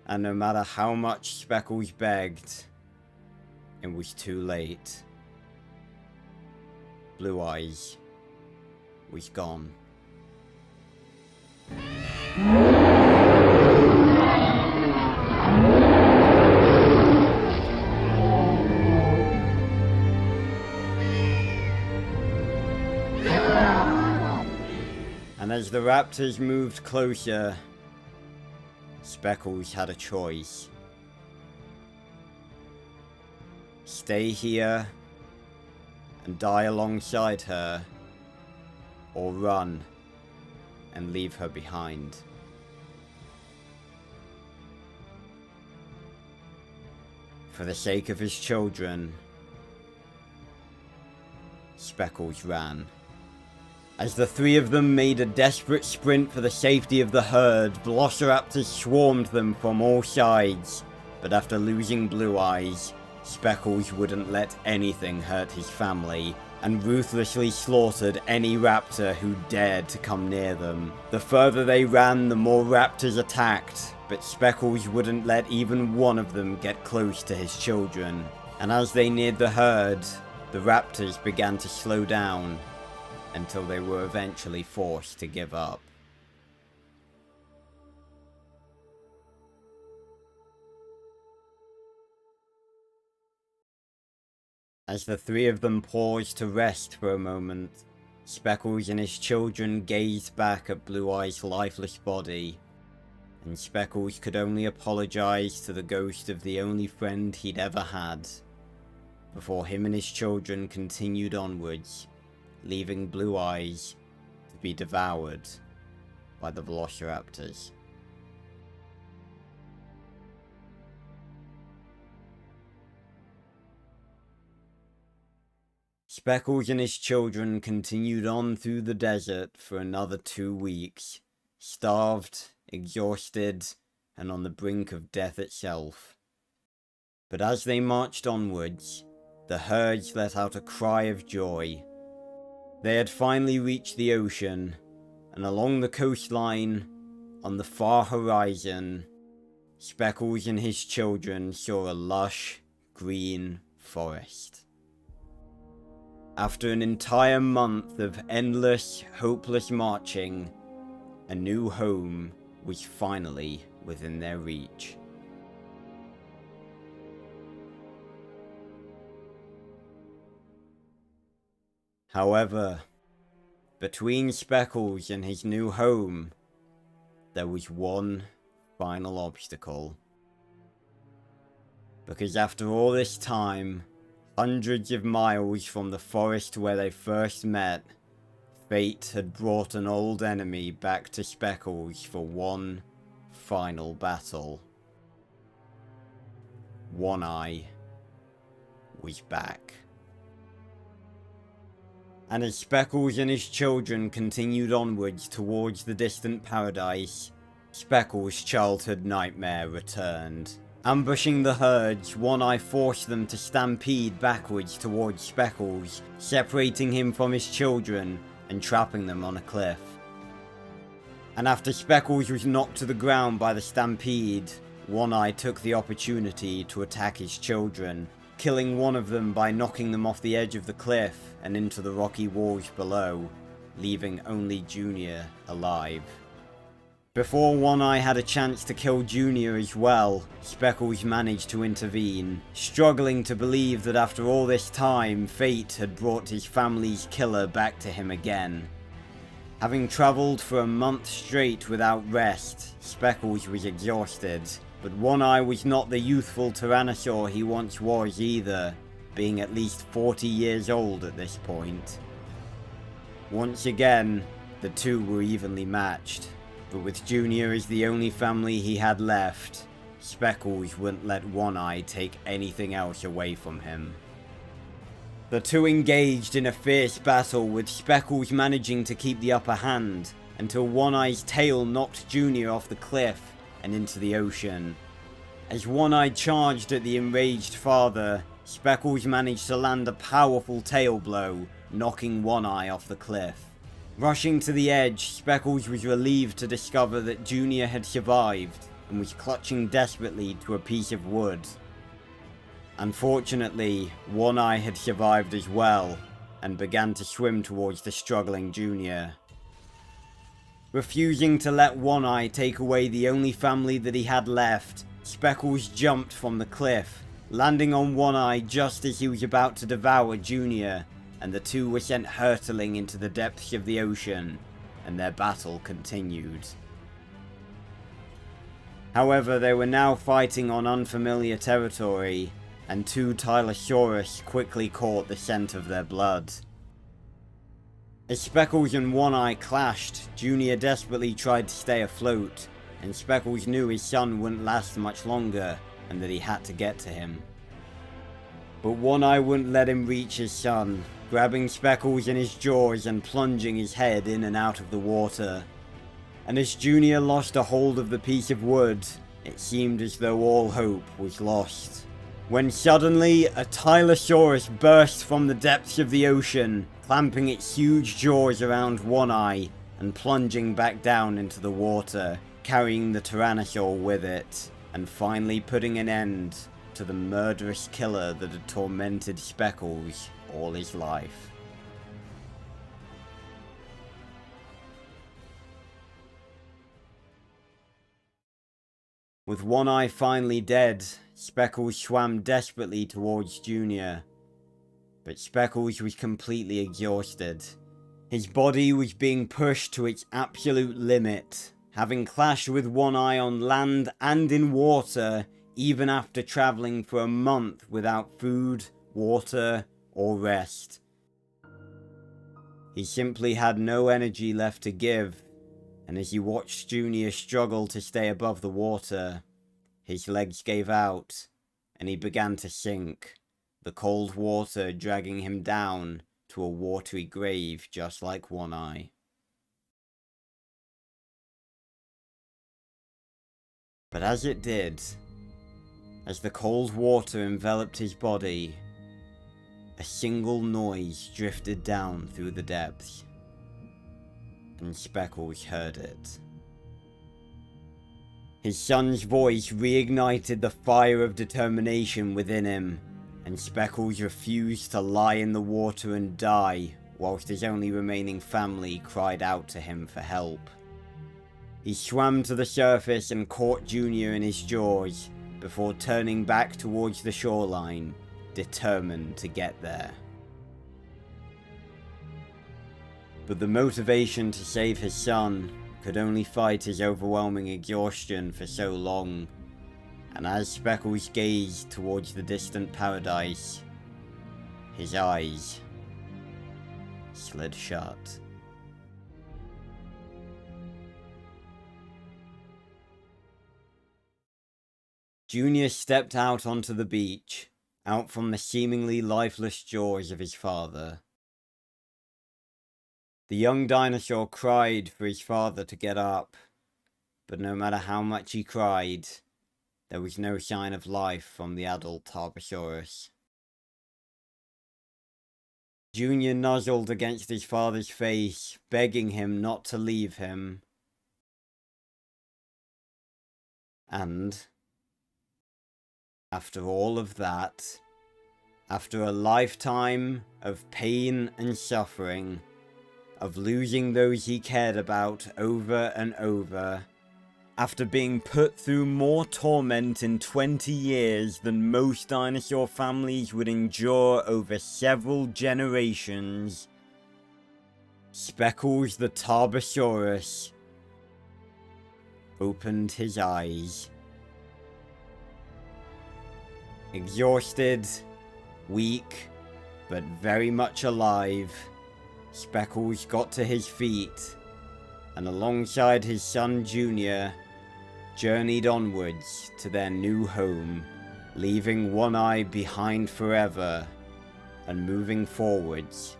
And no matter how much Speckles begged, it was too late. Blue Eyes was gone. And as the raptors moved closer, Speckles had a choice. Stay here and die alongside her, or run and leave her behind. For the sake of his children, Speckles ran. As the 3 of them made a desperate sprint for the safety of the herd, velociraptors swarmed them from all sides. But after losing Blue Eyes, Speckles wouldn't let anything hurt his family, and ruthlessly slaughtered any raptor who dared to come near them. The further they ran, the more raptors attacked, but Speckles wouldn't let even one of them get close to his children. And as they neared the herd, the raptors began to slow down, until they were eventually forced to give up. As the 3 of them paused to rest for a moment, Speckles and his children gazed back at Blue Eye's lifeless body, and Speckles could only apologize to the ghost of the only friend he'd ever had, before him and his children continued onwards, leaving Blue Eyes to be devoured by the velociraptors. Speckles and his children continued on through the desert for another 2 weeks, starved, exhausted, and on the brink of death itself. But as they marched onwards, the herds let out a cry of joy. They had finally reached the ocean, and along the coastline, on the far horizon, Speckles and his children saw a lush, green forest. After an entire month of endless, hopeless marching, a new home was finally within their reach. However, between Speckles and his new home, there was one final obstacle. Because after all this time, Hundreds of miles from the forest where they first met, fate had brought an old enemy back to Speckles for one final battle. One Eye was back. And as Speckles and his children continued onwards towards the distant paradise, Speckles' childhood nightmare returned. Ambushing the herds, One Eye forced them to stampede backwards towards Speckles, separating him from his children and trapping them on a cliff. And after Speckles was knocked to the ground by the stampede, One Eye took the opportunity to attack his children, killing one of them by knocking them off the edge of the cliff and into the rocky walls below, leaving only Junior alive. Before One Eye had a chance to kill Junior as well, Speckles managed to intervene, struggling to believe that after all this time, fate had brought his family's killer back to him again. Having travelled for a month straight without rest, Speckles was exhausted, but One Eye was not the youthful tyrannosaur he once was either, being at least 40 years old at this point. Once again, the two were evenly matched. But with Junior as the only family he had left, Speckles wouldn't let One Eye take anything else away from him. The two engaged in a fierce battle, with Speckles managing to keep the upper hand, until One Eye's tail knocked Junior off the cliff and into the ocean. As One Eye charged at the enraged father, Speckles managed to land a powerful tail blow, knocking One Eye off the cliff. Rushing to the edge, Speckles was relieved to discover that Junior had survived and was clutching desperately to a piece of wood. Unfortunately, One Eye had survived as well and began to swim towards the struggling Junior. Refusing to let One Eye take away the only family that he had left, Speckles jumped from the cliff, landing on One Eye just as he was about to devour Junior, and the two were sent hurtling into the depths of the ocean, and their battle continued. However, they were now fighting on unfamiliar territory, and two Tylosaurus quickly caught the scent of their blood. As Speckles and One Eye clashed, Junior desperately tried to stay afloat, and Speckles knew his son wouldn't last much longer, and that he had to get to him. But One Eye wouldn't let him reach his son, grabbing Speckles in his jaws and plunging his head in and out of the water. And as Junior lost a hold of the piece of wood, it seemed as though all hope was lost. When suddenly, a Tylosaurus burst from the depths of the ocean, clamping its huge jaws around One Eye and plunging back down into the water, carrying the Tyrannosaur with it, and finally putting an end to the murderous killer that had tormented Speckles all his life. With One Eye finally dead, Speckles swam desperately towards Junior. But Speckles was completely exhausted. His body was being pushed to its absolute limit, having clashed with One Eye on land and in water, even after travelling for a month without food, water, or rest. He simply had no energy left to give, and as he watched Junior struggle to stay above the water, his legs gave out, and he began to sink, the cold water dragging him down to a watery grave just like One Eye. But as it did, as the cold water enveloped his body, a single noise drifted down through the depths, and Speckles heard it. His son's voice reignited the fire of determination within him, and Speckles refused to lie in the water and die whilst his only remaining family cried out to him for help. He swam to the surface and caught Junior in his jaws, before turning back towards the shoreline, determined to get there. But the motivation to save his son could only fight his overwhelming exhaustion for so long, and as Speckles gazed towards the distant paradise, His eyes slid shut. Junior stepped out onto the beach, out from the seemingly lifeless jaws of his father. The young dinosaur cried for his father to get up, but no matter how much he cried, there was no sign of life from the adult Tarbosaurus. Junior nuzzled against his father's face, begging him not to leave him. And after all of that, after a lifetime of pain and suffering, of losing those he cared about over and over, after being put through more torment in 20 years than most dinosaur families would endure over several generations, Speckles the Tarbosaurus opened his eyes. Exhausted, weak, but very much alive, Speckles got to his feet, and alongside his son Junior, journeyed onwards to their new home, leaving one eye behind forever, and moving forwards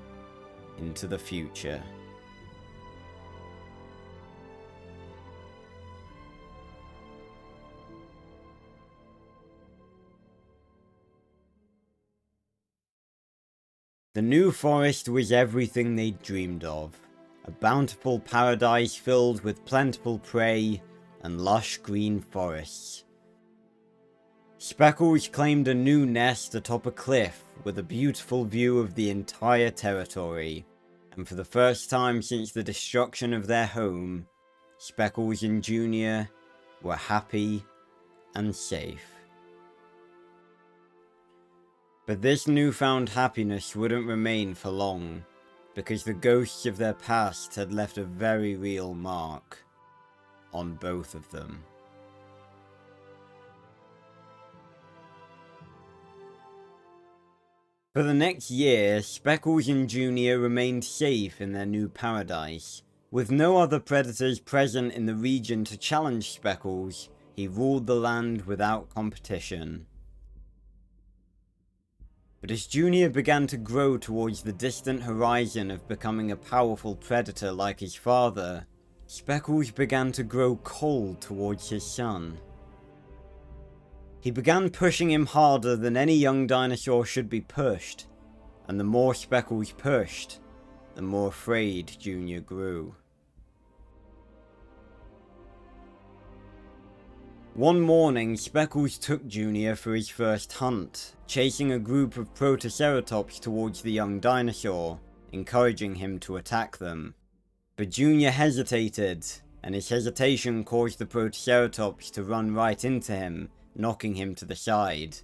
into the future. The new forest was everything they'd dreamed of. A bountiful paradise filled with plentiful prey and lush green forests. Speckles claimed a new nest atop a cliff with a beautiful view of the entire territory, and for the first time since the destruction of their home, Speckles and Junior were happy and safe. But this newfound happiness wouldn't remain for long, because the ghosts of their past had left a very real mark on both of them. For the next year, Speckles and Junior remained safe in their new paradise. With no other predators present in the region to challenge Speckles, he ruled the land without competition. But as Junior began to grow towards the distant horizon of becoming a powerful predator like his father, Speckles began to grow cold towards his son. He began pushing him harder than any young dinosaur should be pushed, and the more Speckles pushed, the more afraid Junior grew. One morning, Speckles took Junior for his first hunt, chasing a group of Protoceratops towards the young dinosaur, encouraging him to attack them. But Junior hesitated, and his hesitation caused the Protoceratops to run right into him, knocking him to the side.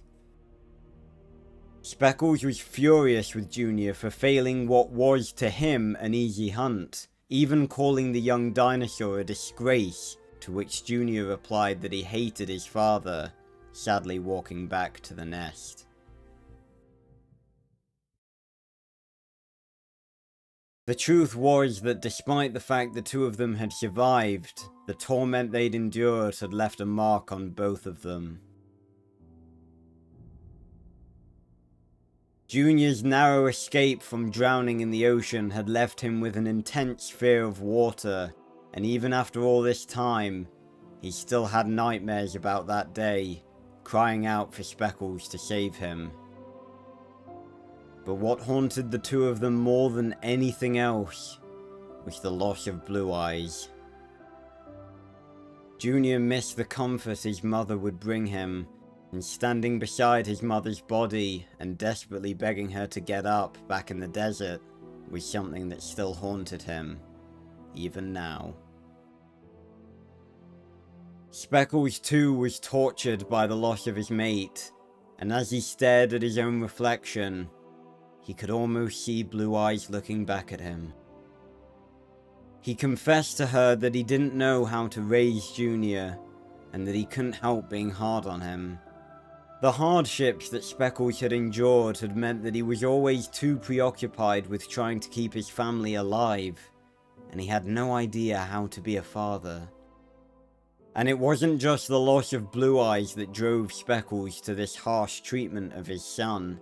Speckles was furious with Junior for failing what was to him an easy hunt, even calling the young dinosaur a disgrace, to which Junior replied that he hated his father, sadly walking back to the nest. The truth was that despite the fact the two of them had survived, the torment they'd endured had left a mark on both of them. Junior's narrow escape from drowning in the ocean had left him with an intense fear of water, and even after all this time, he still had nightmares about that day, crying out for Speckles to save him. But what haunted the two of them more than anything else was the loss of Blue Eyes. Junior missed the comfort his mother would bring him, and standing beside his mother's body and desperately begging her to get up back in the desert was something that still haunted him, even now. Speckles too was tortured by the loss of his mate, and as he stared at his own reflection, he could almost see Blue Eyes looking back at him. He confessed to her that he didn't know how to raise Junior, and that he couldn't help being hard on him. The hardships that Speckles had endured had meant that he was always too preoccupied with trying to keep his family alive, and he had no idea how to be a father. And it wasn't just the loss of Blue Eyes that drove Speckles to this harsh treatment of his son.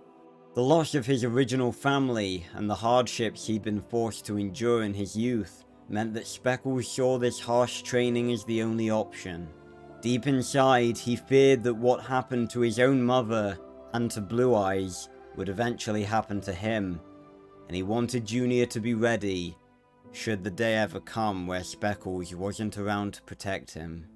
The loss of his original family and the hardships he'd been forced to endure in his youth meant that Speckles saw this harsh training as the only option. Deep inside, he feared that what happened to his own mother and to Blue Eyes would eventually happen to him, and he wanted Junior to be ready should the day ever come where Speckles wasn't around to protect him.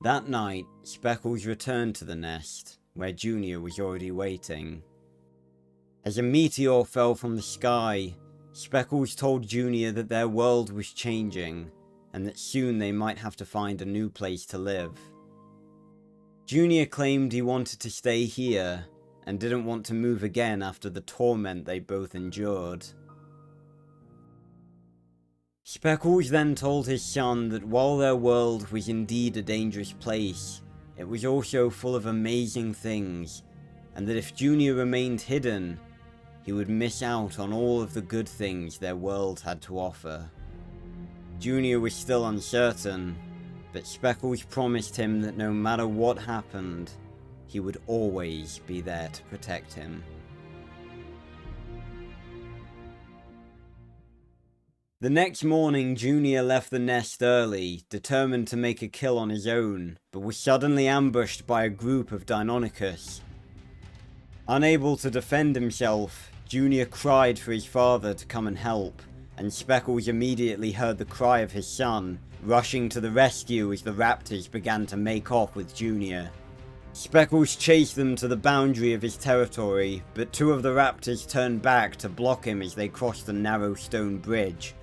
That night, Speckles returned to the nest, where Junior was already waiting. As a meteor fell from the sky, Speckles told Junior that their world was changing, and that soon they might have to find a new place to live. Junior claimed he wanted to stay here, and didn't want to move again after the torment they both endured. Speckles then told his son that while their world was indeed a dangerous place, it was also full of amazing things, and that if Junior remained hidden, he would miss out on all of the good things their world had to offer. Junior was still uncertain, but Speckles promised him that no matter what happened, he would always be there to protect him. The next morning, Junior left the nest early, determined to make a kill on his own, but was suddenly ambushed by a group of Deinonychus. Unable to defend himself, Junior cried for his father to come and help, and Speckles immediately heard the cry of his son, rushing to the rescue as the Raptors began to make off with Junior. Speckles chased them to the boundary of his territory, but two of the Raptors turned back to block him as they crossed the narrow stone bridge.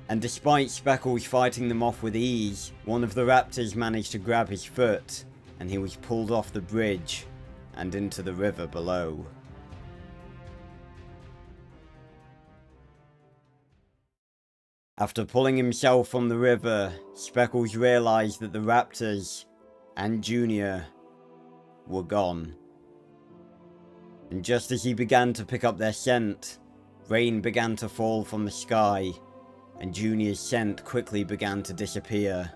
And despite Speckles fighting them off with ease, one of the Raptors managed to grab his foot, and he was pulled off the bridge and into the river below. After pulling himself from the river, Speckles realized that the Raptors and Junior were gone. And just as he began to pick up their scent, rain began to fall from the sky, and Junior's scent quickly began to disappear.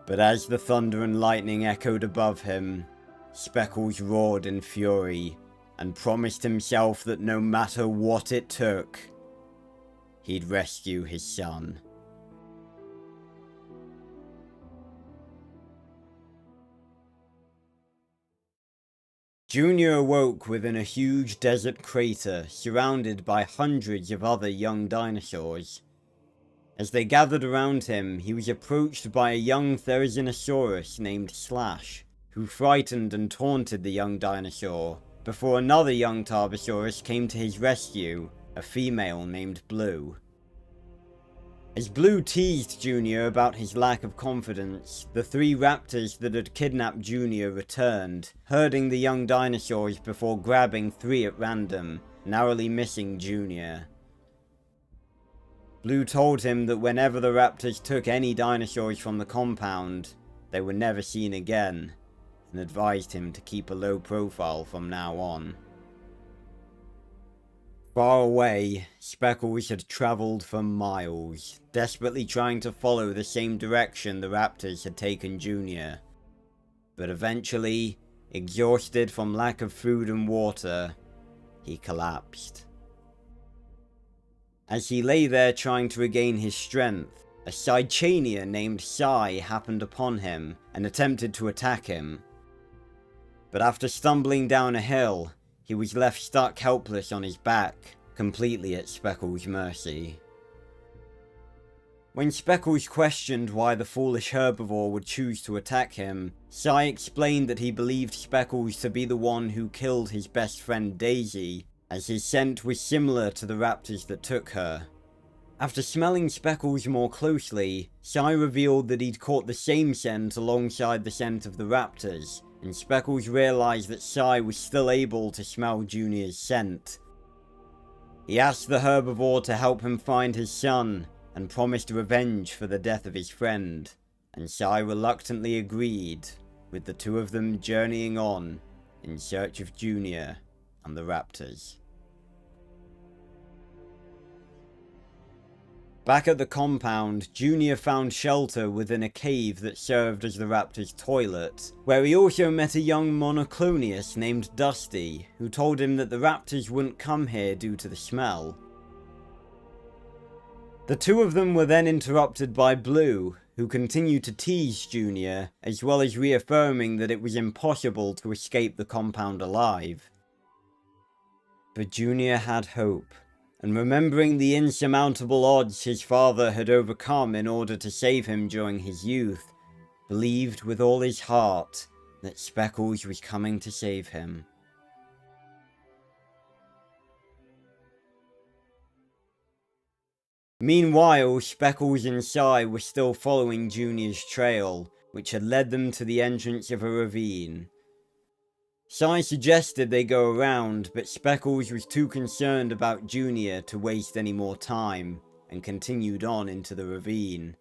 But as the thunder and lightning echoed above him, Speckles roared in fury, and promised himself that no matter what it took, he'd rescue his son. Junior awoke within a huge desert crater surrounded by hundreds of other young dinosaurs. As they gathered around him, he was approached by a young Therizinosaurus named Slash, who frightened and taunted the young dinosaur, before another young Tarbosaurus came to his rescue, a female named Blue. As Blue teased Junior about his lack of confidence, the three raptors that had kidnapped Junior returned, herding the young dinosaurs before grabbing three at random, narrowly missing Junior. Blue told him that whenever the raptors took any dinosaurs from the compound, they were never seen again, and advised him to keep a low profile from now on. Far away, Speckles had travelled for miles, desperately trying to follow the same direction the Raptors had taken Junior. But eventually, exhausted from lack of food and water, he collapsed. As he lay there trying to regain his strength, a Cychania named Cy happened upon him and attempted to attack him. But after stumbling down a hill, he was left stuck helpless on his back, completely at Speckles' mercy. When Speckles questioned why the foolish herbivore would choose to attack him, Cy explained that he believed Speckles to be the one who killed his best friend Daisy, as his scent was similar to the raptors that took her. After smelling Speckles more closely, Cy revealed that he'd caught the same scent alongside the scent of the raptors, and Speckles realized that Cy was still able to smell Junior's scent. He asked the herbivore to help him find his son, and promised revenge for the death of his friend, and Cy reluctantly agreed, with the two of them journeying on in search of Junior and the Raptors. Back at the compound, Junior found shelter within a cave that served as the Raptor's toilet, where he also met a young monoclonius named Dusty, who told him that the Raptors wouldn't come here due to the smell. The two of them were then interrupted by Blue, who continued to tease Junior, as well as reaffirming that it was impossible to escape the compound alive. But Junior had hope, and remembering the insurmountable odds his father had overcome in order to save him during his youth, believed with all his heart that Speckles was coming to save him. Meanwhile, Speckles and Cy were still following Junior's trail, which had led them to the entrance of a ravine. Cy suggested they go around, but Speckles was too concerned about Junior to waste any more time, and continued on into the ravine.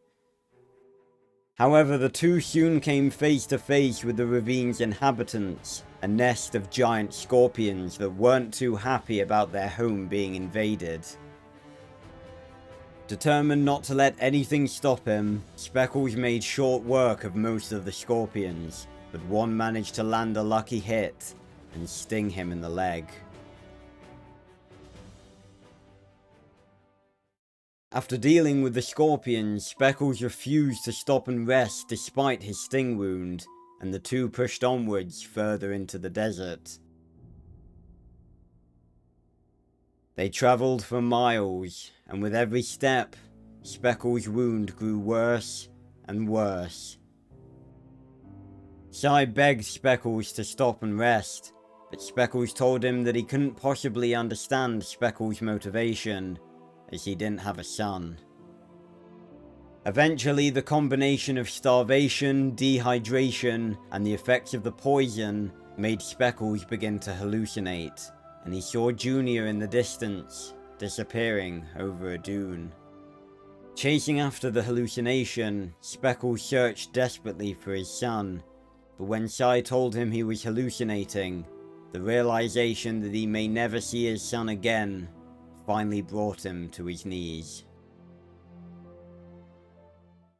However, the two soon came face to face with the ravine's inhabitants, a nest of giant scorpions that weren't too happy about their home being invaded. Determined not to let anything stop him, Speckles made short work of most of the scorpions, but one managed to land a lucky hit and sting him in the leg. After dealing with the scorpions, Speckles refused to stop and rest despite his sting wound, and the two pushed onwards further into the desert. They travelled for miles, and with every step, Speckles' wound grew worse and worse. Cy begged Speckles to stop and rest, but Speckles told him that he couldn't possibly understand Speckles' motivation, as he didn't have a son. Eventually, the combination of starvation, dehydration, and the effects of the poison made Speckles begin to hallucinate, and he saw Junior in the distance, disappearing over a dune. Chasing after the hallucination, Speckles searched desperately for his son, but when Cy told him he was hallucinating, the realization that he may never see his son again finally brought him to his knees.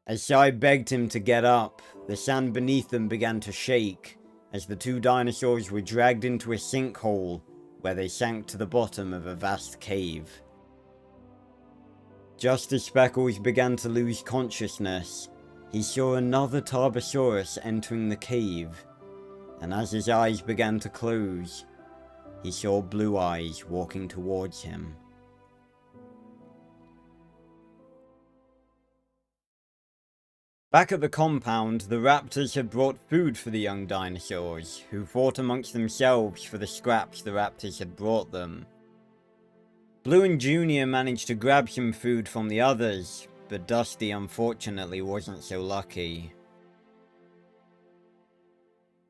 As Cy begged him to get up, the sand beneath them began to shake, as the two dinosaurs were dragged into a sinkhole, where they sank to the bottom of a vast cave. Just as Speckles began to lose consciousness, he saw another Tarbosaurus entering the cave, and as his eyes began to close, he saw Blue Eyes walking towards him. Back at the compound, the Raptors had brought food for the young dinosaurs, who fought amongst themselves for the scraps the Raptors had brought them. Blue and Junior managed to grab some food from the others, but Dusty unfortunately wasn't so lucky.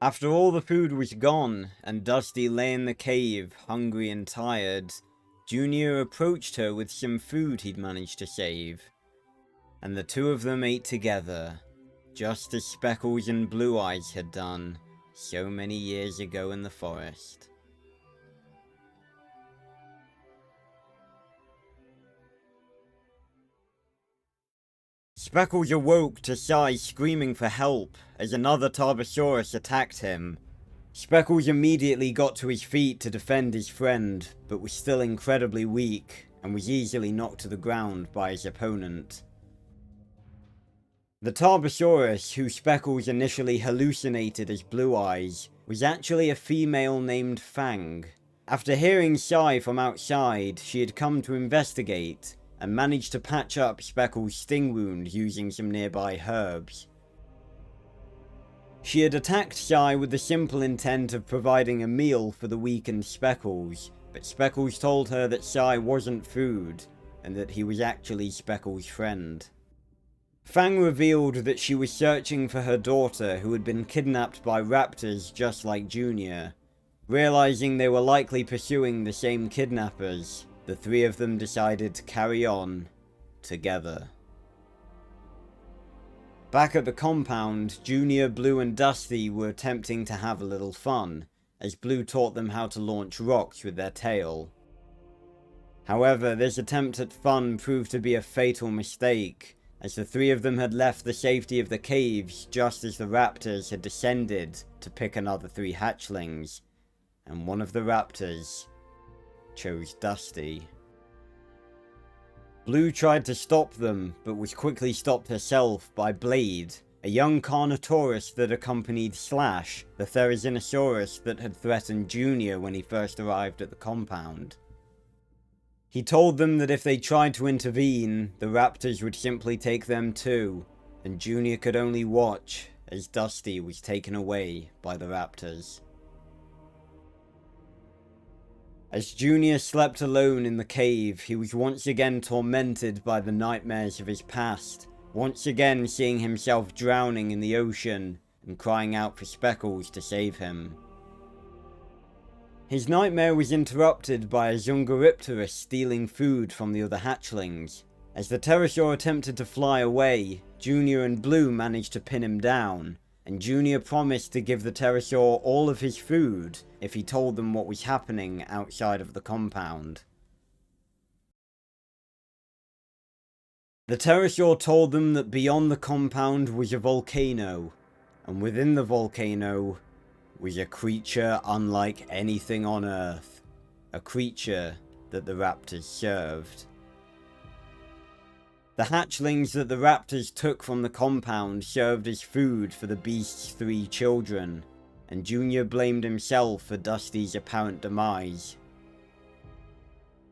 After all the food was gone, and Dusty lay in the cave, hungry and tired, Junior approached her with some food he'd managed to save. And the two of them ate together, just as Speckles and Blue Eyes had done so many years ago in the forest. Speckles awoke to Cy screaming for help as another Tarbosaurus attacked him. Speckles immediately got to his feet to defend his friend, but was still incredibly weak and was easily knocked to the ground by his opponent. The Tarbosaurus, who Speckles initially hallucinated as Blue Eyes, was actually a female named Fang. After hearing Cy from outside, she had come to investigate, and managed to patch up Speckles' sting wound using some nearby herbs. She had attacked Cy with the simple intent of providing a meal for the weakened Speckles, but Speckles told her that Cy wasn't food, and that he was actually Speckles' friend. Fang revealed that she was searching for her daughter who had been kidnapped by Raptors just like Junior. Realizing they were likely pursuing the same kidnappers, the three of them decided to carry on together. Back at the compound, Junior, Blue and Dusty were attempting to have a little fun, as Blue taught them how to launch rocks with their tail. However, this attempt at fun proved to be a fatal mistake, as the three of them had left the safety of the caves just as the raptors had descended to pick another 3 hatchlings, and one of the raptors chose Dusty. Blue tried to stop them, but was quickly stopped herself by Blade, a young Carnotaurus that accompanied Slash, the Therizinosaurus that had threatened Junior when he first arrived at the compound. He told them that if they tried to intervene, the raptors would simply take them too, and Junior could only watch as Dusty was taken away by the raptors. As Junior slept alone in the cave, he was once again tormented by the nightmares of his past, once again seeing himself drowning in the ocean and crying out for Speckles to save him. His nightmare was interrupted by a Zungaripterus stealing food from the other hatchlings. As the pterosaur attempted to fly away, Junior and Blue managed to pin him down, and Junior promised to give the pterosaur all of his food if he told them what was happening outside of the compound. The pterosaur told them that beyond the compound was a volcano, and within the volcano was a creature unlike anything on Earth, a creature that the raptors served. The hatchlings that the raptors took from the compound served as food for the beast's 3 children, and Junior blamed himself for Dusty's apparent demise.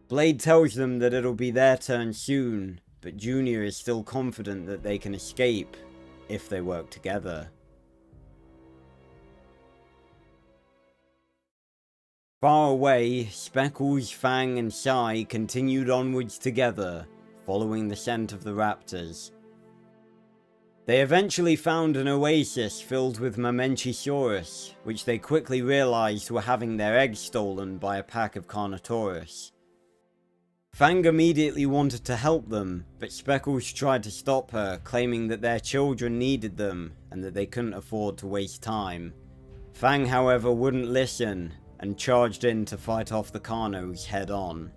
Blade tells them that it'll be their turn soon, but Junior is still confident that they can escape if they work together. Far away, Speckles, Fang and Cy continued onwards together, following the scent of the raptors. They eventually found an oasis filled with Mamenchisaurus, which they quickly realized were having their eggs stolen by a pack of Carnotaurus. Fang immediately wanted to help them, but Speckles tried to stop her, claiming that their children needed them and that they couldn't afford to waste time. Fang, however, wouldn't listen and charged in to fight off the Carnos head-on.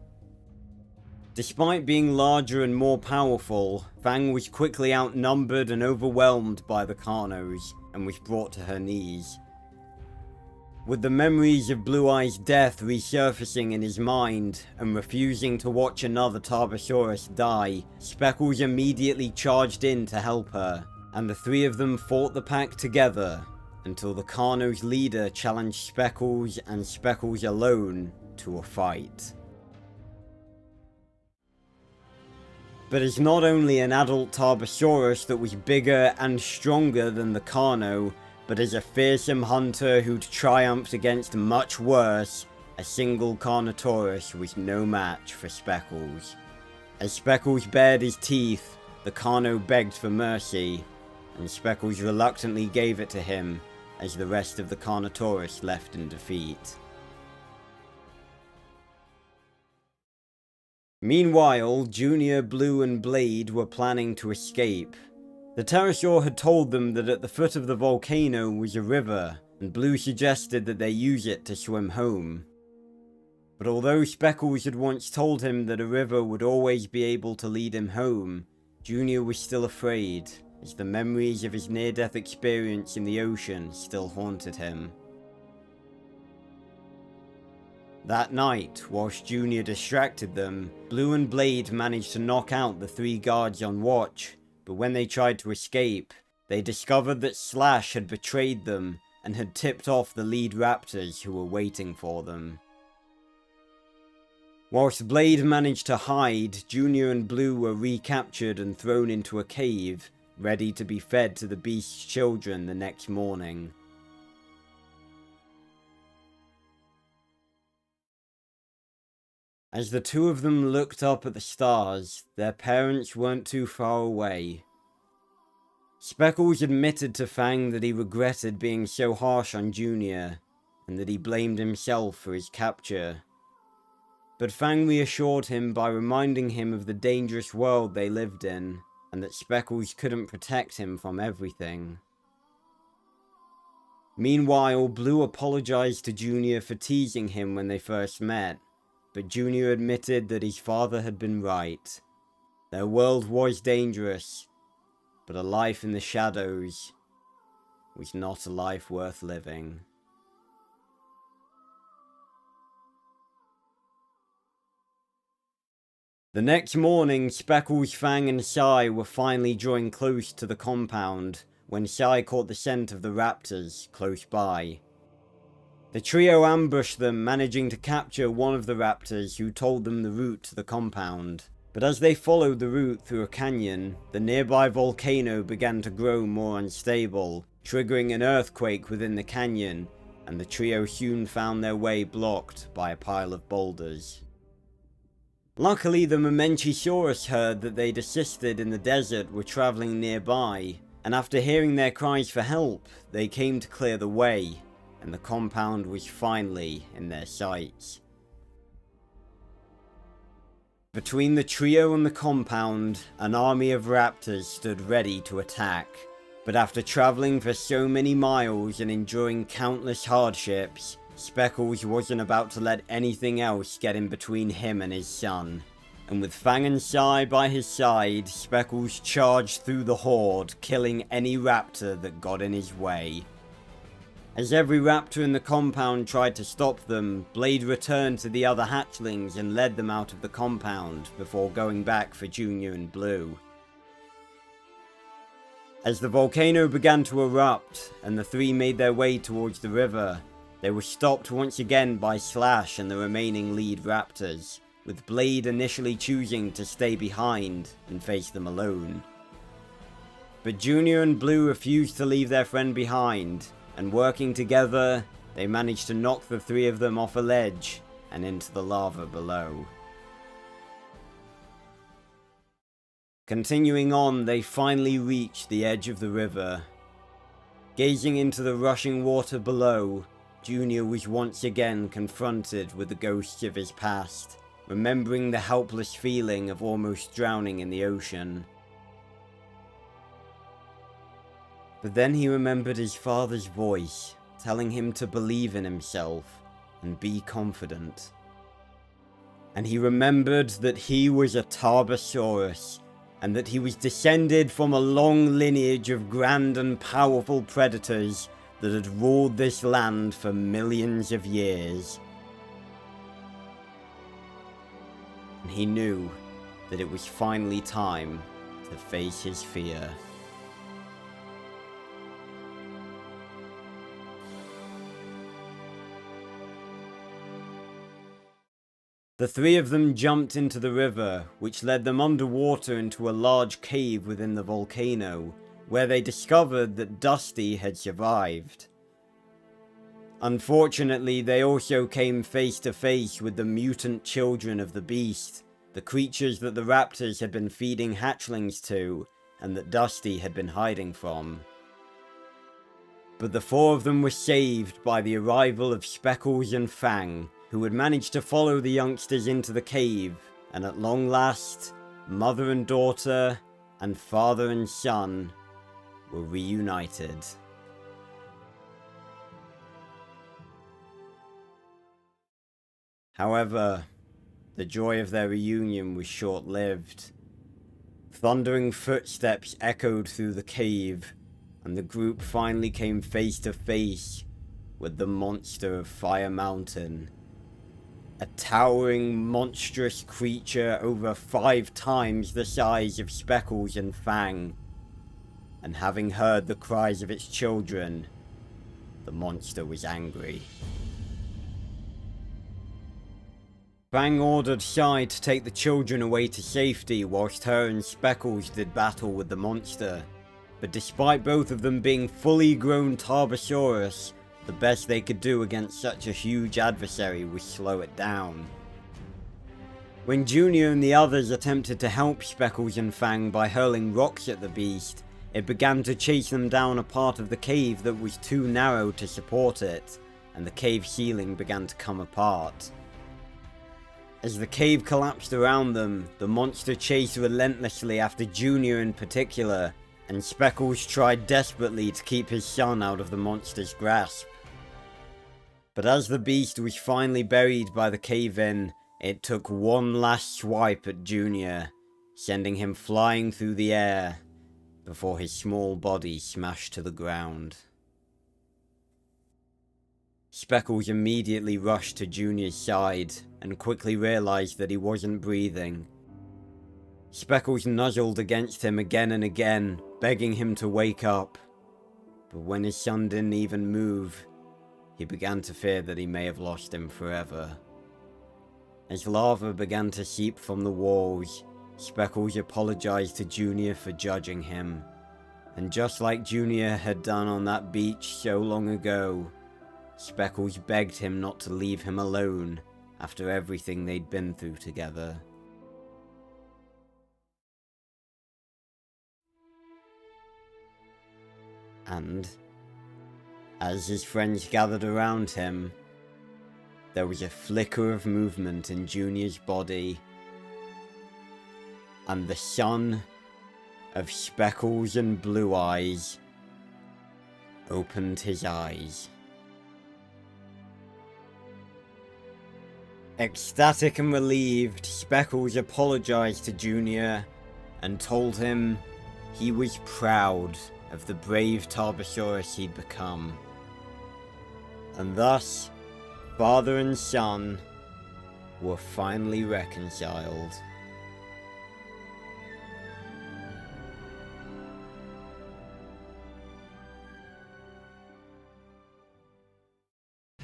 Despite being larger and more powerful, Fang was quickly outnumbered and overwhelmed by the Carnos, and was brought to her knees. With the memories of Blue Eye's death resurfacing in his mind, and refusing to watch another Tarbosaurus die, Speckles immediately charged in to help her, and the 3 of them fought the pack together, until the Carno's leader challenged Speckles and Speckles alone to a fight. But it's not only an adult Tarbosaurus that was bigger and stronger than the Carno, but as a fearsome hunter who'd triumphed against much worse, a single Carnotaurus was no match for Speckles. As Speckles bared his teeth, the Carno begged for mercy, and Speckles reluctantly gave it to him, as the rest of the Carnotaurus left in defeat. Meanwhile, Junior, Blue and Blade were planning to escape. The pterosaur had told them that at the foot of the volcano was a river, and Blue suggested that they use it to swim home. But although Speckles had once told him that a river would always be able to lead him home, Junior was still afraid, as the memories of his near-death experience in the ocean still haunted him. That night, whilst Junior distracted them, Blue and Blade managed to knock out the 3 guards on watch, but when they tried to escape, they discovered that Slash had betrayed them and had tipped off the lead raptors who were waiting for them. Whilst Blade managed to hide, Junior and Blue were recaptured and thrown into a cave, ready to be fed to the beast's children the next morning. As the 2 of them looked up at the stars, their parents weren't too far away. Speckles admitted to Fang that he regretted being so harsh on Junior, and that he blamed himself for his capture. But Fang reassured him by reminding him of the dangerous world they lived in, and that Speckles couldn't protect him from everything. Meanwhile, Blue apologized to Junior for teasing him when they first met, but Junior admitted that his father had been right. Their world was dangerous, but a life in the shadows was not a life worth living. The next morning, Speckles, Fang and Cy were finally drawing close to the compound when Cy caught the scent of the raptors close by. The trio ambushed them, managing to capture one of the raptors who told them the route to the compound. But as they followed the route through a canyon, the nearby volcano began to grow more unstable, triggering an earthquake within the canyon, and the trio soon found their way blocked by a pile of boulders. Luckily, the Momenchisaurus herd that they'd assisted in the desert were travelling nearby, and after hearing their cries for help, they came to clear the way, and the compound was finally in their sights. Between the trio and the compound, an army of raptors stood ready to attack. But after travelling for so many miles and enduring countless hardships, Speckles wasn't about to let anything else get in between him and his son. And with Fang and Cy by his side, Speckles charged through the horde, killing any raptor that got in his way. As every raptor in the compound tried to stop them, Blade returned to the other hatchlings and led them out of the compound, before going back for Junior and Blue. As the volcano began to erupt, and the three made their way towards the river, they were stopped once again by Slash and the remaining lead raptors, with Blade initially choosing to stay behind and face them alone. But Junior and Blue refused to leave their friend behind, and working together, they managed to knock the three of them off a ledge and into the lava below. Continuing on, they finally reached the edge of the river. Gazing into the rushing water below, Junior was once again confronted with the ghosts of his past, remembering the helpless feeling of almost drowning in the ocean. But then he remembered his father's voice, telling him to believe in himself and be confident. And he remembered that he was a Tarbosaurus, and that he was descended from a long lineage of grand and powerful predators that had ruled this land for millions of years. And he knew that it was finally time to face his fear. The three of them jumped into the river, which led them underwater into a large cave within the volcano, where they discovered that Dusty had survived. Unfortunately, they also came face to face with the mutant children of the beast, the creatures that the raptors had been feeding hatchlings to, and that Dusty had been hiding from. But the four of them were saved by the arrival of Speckles and Fang, who had managed to follow the youngsters into the cave, and at long last, mother and daughter, and father and son were reunited. However, the joy of their reunion was short-lived. Thundering footsteps echoed through the cave, and the group finally came face to face with the monster of Fire Mountain. A towering, monstrous creature over 5 times the size of Speckles and Fang. And having heard the cries of its children, the monster was angry. Fang ordered Cy to take the children away to safety whilst her and Speckles did battle with the monster. But despite both of them being fully grown Tarbosaurus, the best they could do against such a huge adversary was slow it down. When Junior and the others attempted to help Speckles and Fang by hurling rocks at the beast, it began to chase them down a part of the cave that was too narrow to support it, and the cave ceiling began to come apart. As the cave collapsed around them, the monster chased relentlessly after Junior in particular, and Speckles tried desperately to keep his son out of the monster's grasp. But as the beast was finally buried by the cave-in, it took one last swipe at Junior, sending him flying through the air before his small body smashed to the ground. Speckles immediately rushed to Junior's side and quickly realized that he wasn't breathing. Speckles nuzzled against him again and again, begging him to wake up. But when his son didn't even move, he began to fear that he may have lost him forever. As lava began to seep from the walls, Speckles apologized to Junior for judging him. And just like Junior had done on that beach so long ago, Speckles begged him not to leave him alone after everything they'd been through together. And, as his friends gathered around him, there was a flicker of movement in Junior's body, and the son of Speckles and Blue Eyes opened his eyes. Ecstatic and relieved, Speckles apologized to Junior and told him he was proud of the brave Tarbosaurus he'd become. And thus, father and son were finally reconciled.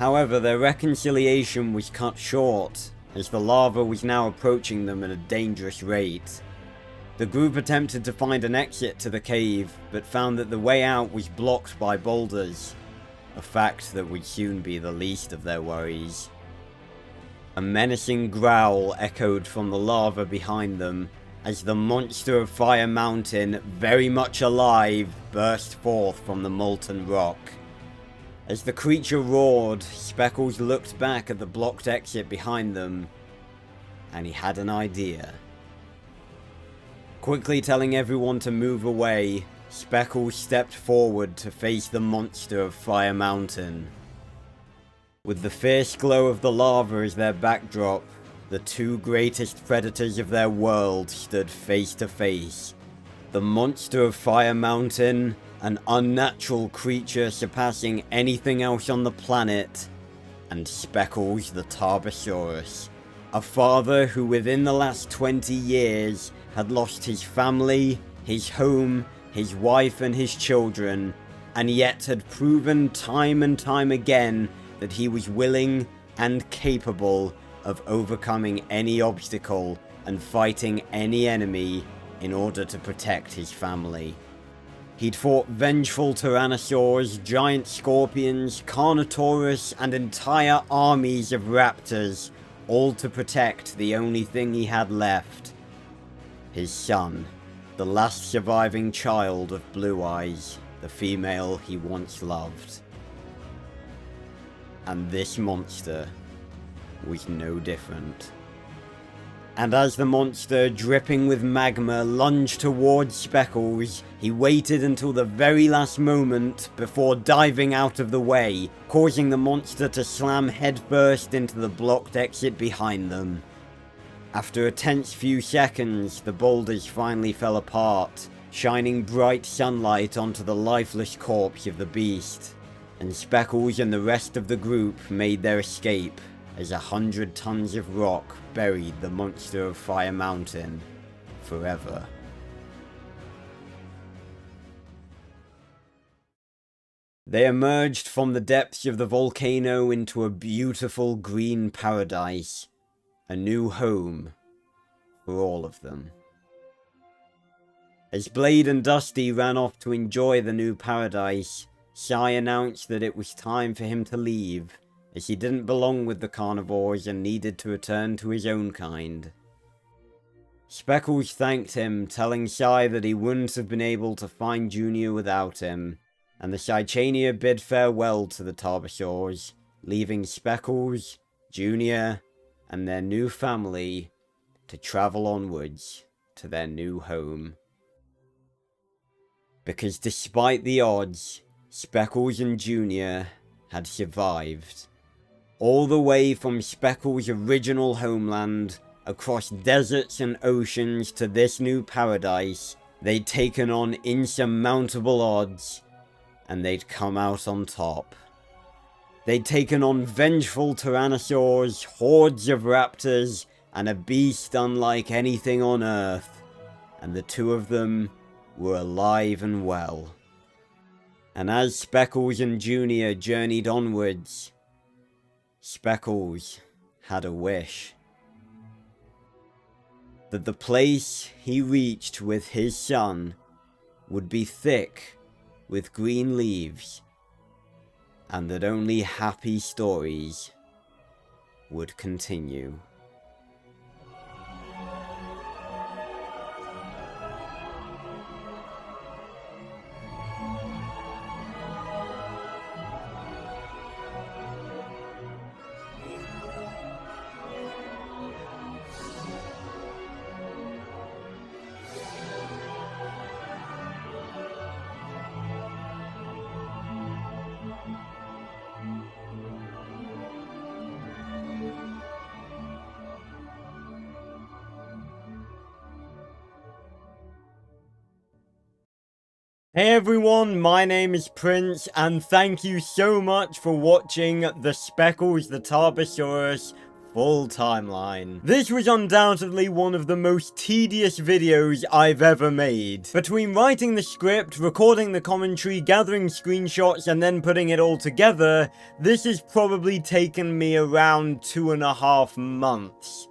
However, their reconciliation was cut short, as the lava was now approaching them at a dangerous rate. The group attempted to find an exit to the cave, but found that the way out was blocked by boulders, a fact that would soon be the least of their worries. A menacing growl echoed from the lava behind them, as the monster of Fire Mountain, very much alive, burst forth from the molten rock. As the creature roared, Speckles looked back at the blocked exit behind them, and he had an idea. Quickly telling everyone to move away, Speckles stepped forward to face the monster of Fire Mountain. With the fierce glow of the lava as their backdrop, the two greatest predators of their world stood face to face. The monster of Fire Mountain, an unnatural creature surpassing anything else on the planet, and Speckles the Tarbosaurus, a father who within the last 20 years had lost his family, his home, his wife and his children, and yet had proven time and time again that he was willing and capable of overcoming any obstacle and fighting any enemy in order to protect his family. He'd fought vengeful tyrannosaurs, giant scorpions, Carnotaurus, and entire armies of raptors, all to protect the only thing he had left. His son, the last surviving child of Blue Eyes, the female he once loved. And this monster was no different. And as the monster, dripping with magma, lunged towards Speckles, he waited until the very last moment before diving out of the way, causing the monster to slam headfirst into the blocked exit behind them. After a tense few seconds, the boulders finally fell apart, shining bright sunlight onto the lifeless corpse of the beast, and Speckles and the rest of the group made their escape as 100 tons of rock buried the monster of Fire Mountain forever. They emerged from the depths of the volcano into a beautiful green paradise, a new home for all of them. As Blade and Dusty ran off to enjoy the new paradise, Cy announced that it was time for him to leave, as he didn't belong with the carnivores and needed to return to his own kind. Speckles thanked him, telling Cy that he wouldn't have been able to find Junior without him, and the Cychania bid farewell to the Tarbosaurs, leaving Speckles, Junior, and their new family to travel onwards to their new home. Because despite the odds, Speckles and Junior had survived. All the way from Speckles' original homeland, across deserts and oceans to this new paradise, they'd taken on insurmountable odds, and they'd come out on top. They'd taken on vengeful tyrannosaurs, hordes of raptors, and a beast unlike anything on Earth, and the two of them were alive and well. And as Speckles and Junior journeyed onwards, Speckles had a wish. That the place he reached with his son would be thick with green leaves, and that only happy stories would continue. Hey everyone, my name is Prince, and thank you so much for watching the Speckles the Tarbosaurus full timeline. This was undoubtedly one of the most tedious videos I've ever made. Between writing the script, recording the commentary, gathering screenshots, and then putting it all together, this has probably taken me around 2.5 months.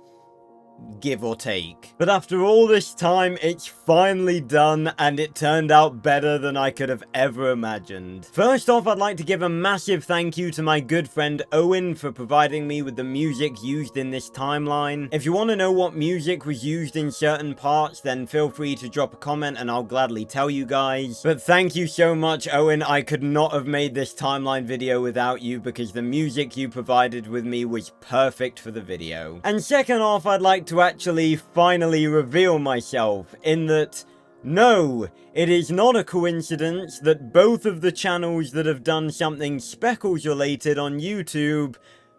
Give or take. But after all this time, it's finally done, and it turned out better than I could have ever imagined. First off, I'd like to give a massive thank you to my good friend Owen for providing me with the music used in this timeline. If you want to know what music was used in certain parts, then feel free to drop a comment and I'll gladly tell you guys. But thank you so much, Owen. I could not have made this timeline video without you, because the music you provided with me was perfect for the video. And second off, I'd like to actually finally reveal myself, in that, no, it is not a coincidence that both of the channels that have done something Speckles related on YouTube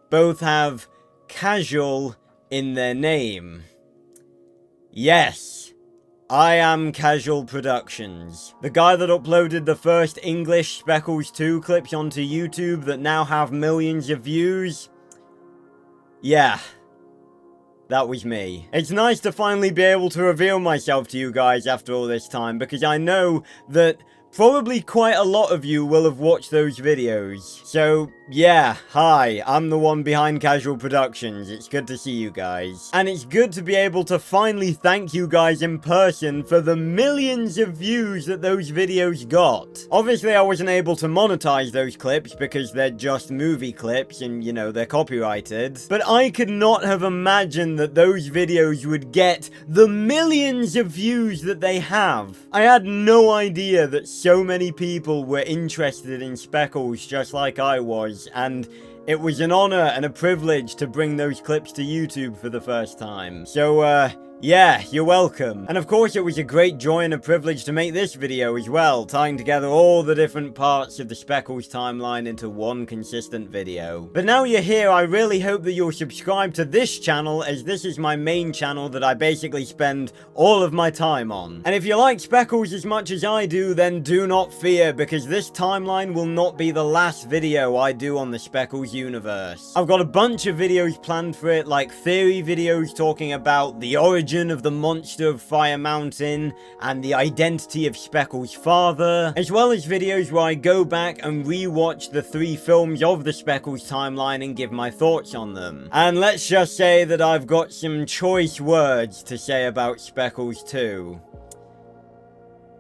both have casual in their name. Yes, I am Casual Productions, the guy that uploaded the first English Speckles 2 clips onto YouTube that now have millions of views. Yeah. That was me. It's nice to finally be able to reveal myself to you guys after all this time, because I know that probably quite a lot of you will have watched those videos. So, yeah, hi, I'm the one behind Casual Productions. It's good to see you guys. And it's good to be able to finally thank you guys in person for the millions of views that those videos got. Obviously, I wasn't able to monetize those clips because they're just movie clips and, you know, they're copyrighted. But I could not have imagined that those videos would get the millions of views that they have. I had no idea that so many people were interested in Speckles just like I was, and it was an honor and a privilege to bring those clips to YouTube for the first time. So, yeah, you're welcome. And of course, it was a great joy and a privilege to make this video as well, tying together all the different parts of the Speckles timeline into one consistent video. But now you're here, I really hope that you'll subscribe to this channel, as this is my main channel that I basically spend all of my time on. And if you like Speckles as much as I do, then do not fear, because this timeline will not be the last video I do on the Speckles universe. I've got a bunch of videos planned for it, like theory videos talking about the origin of the monster of Fire Mountain and the identity of Speckles' father, as well as videos where I go back and re-watch the 3 films of the Speckles timeline and give my thoughts on them. And let's just say that I've got some choice words to say about Speckles too.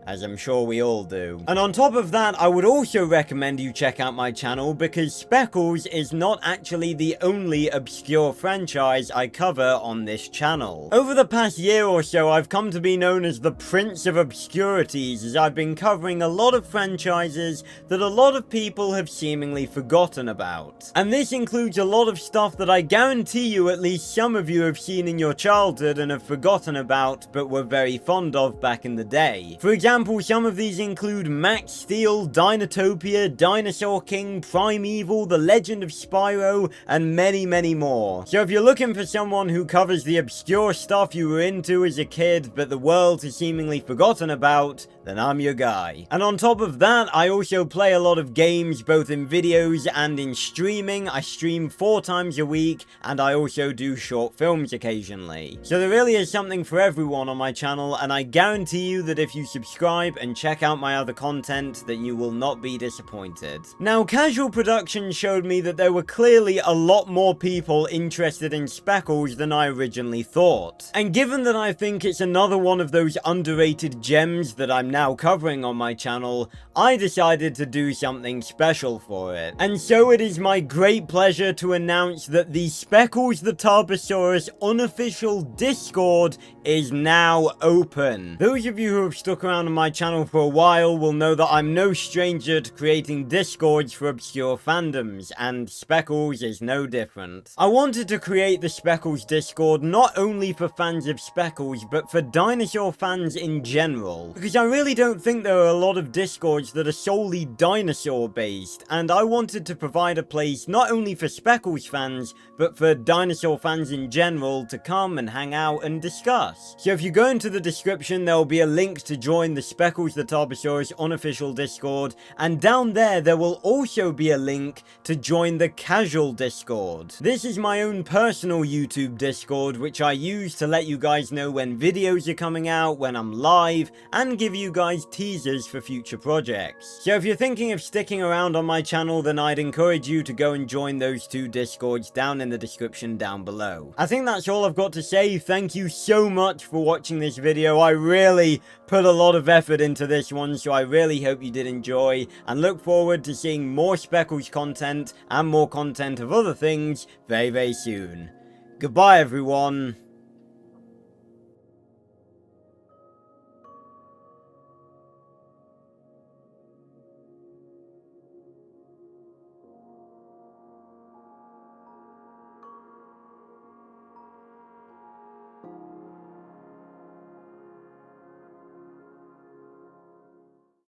as I'm sure we all do. And on top of that, I would also recommend you check out my channel, because Speckles is not actually the only obscure franchise I cover on this channel. Over the past year or so, I've come to be known as the Prince of Obscurities, as I've been covering a lot of franchises that a lot of people have seemingly forgotten about. And this includes a lot of stuff that I guarantee you at least some of you have seen in your childhood and have forgotten about, but were very fond of back in the day. For example, some of these include Max Steel, Dinotopia, Dinosaur King, Primeval, The Legend of Spyro, and many, many more. So if you're looking for someone who covers the obscure stuff you were into as a kid, but the world has seemingly forgotten about, then I'm your guy. And on top of that, I also play a lot of games, both in videos and in streaming. I stream 4 times a week, and I also do short films occasionally. So there really is something for everyone on my channel, and I guarantee you that if you subscribe and check out my other content, that you will not be disappointed. Now, Casual Production showed me that there were clearly a lot more people interested in Speckles than I originally thought. And given that I think it's another one of those underrated gems that I'm now covering on my channel, I decided to do something special for it. And so it is my great pleasure to announce that the Speckles the Tarbosaurus unofficial Discord is now open. Those of you who have stuck around on my channel for a while will know that I'm no stranger to creating Discords for obscure fandoms, and Speckles is no different. I wanted to create the Speckles Discord not only for fans of Speckles, but for dinosaur fans in general, because I really don't think there are a lot of Discords that are solely dinosaur based, and I wanted to provide a place not only for Speckles fans, but for dinosaur fans in general to come and hang out and discuss. So if you go into the description, there will be a link to join the Speckles the Tarbosaurus unofficial Discord, and down there will also be a link to join the casual Discord. This is my own personal YouTube Discord, which I use to let you guys know when videos are coming out, when I'm live, and give you guys teasers for future projects. So if you're thinking of sticking around on my channel, then I'd encourage you to go and join those 2 Discords down in the description down below. I think that's all I've got to say. Thank you so much for watching this video. I really put a lot of effort into this one, so I really hope you did enjoy, and look forward to seeing more Speckles content and more content of other things very, very soon. Goodbye, everyone.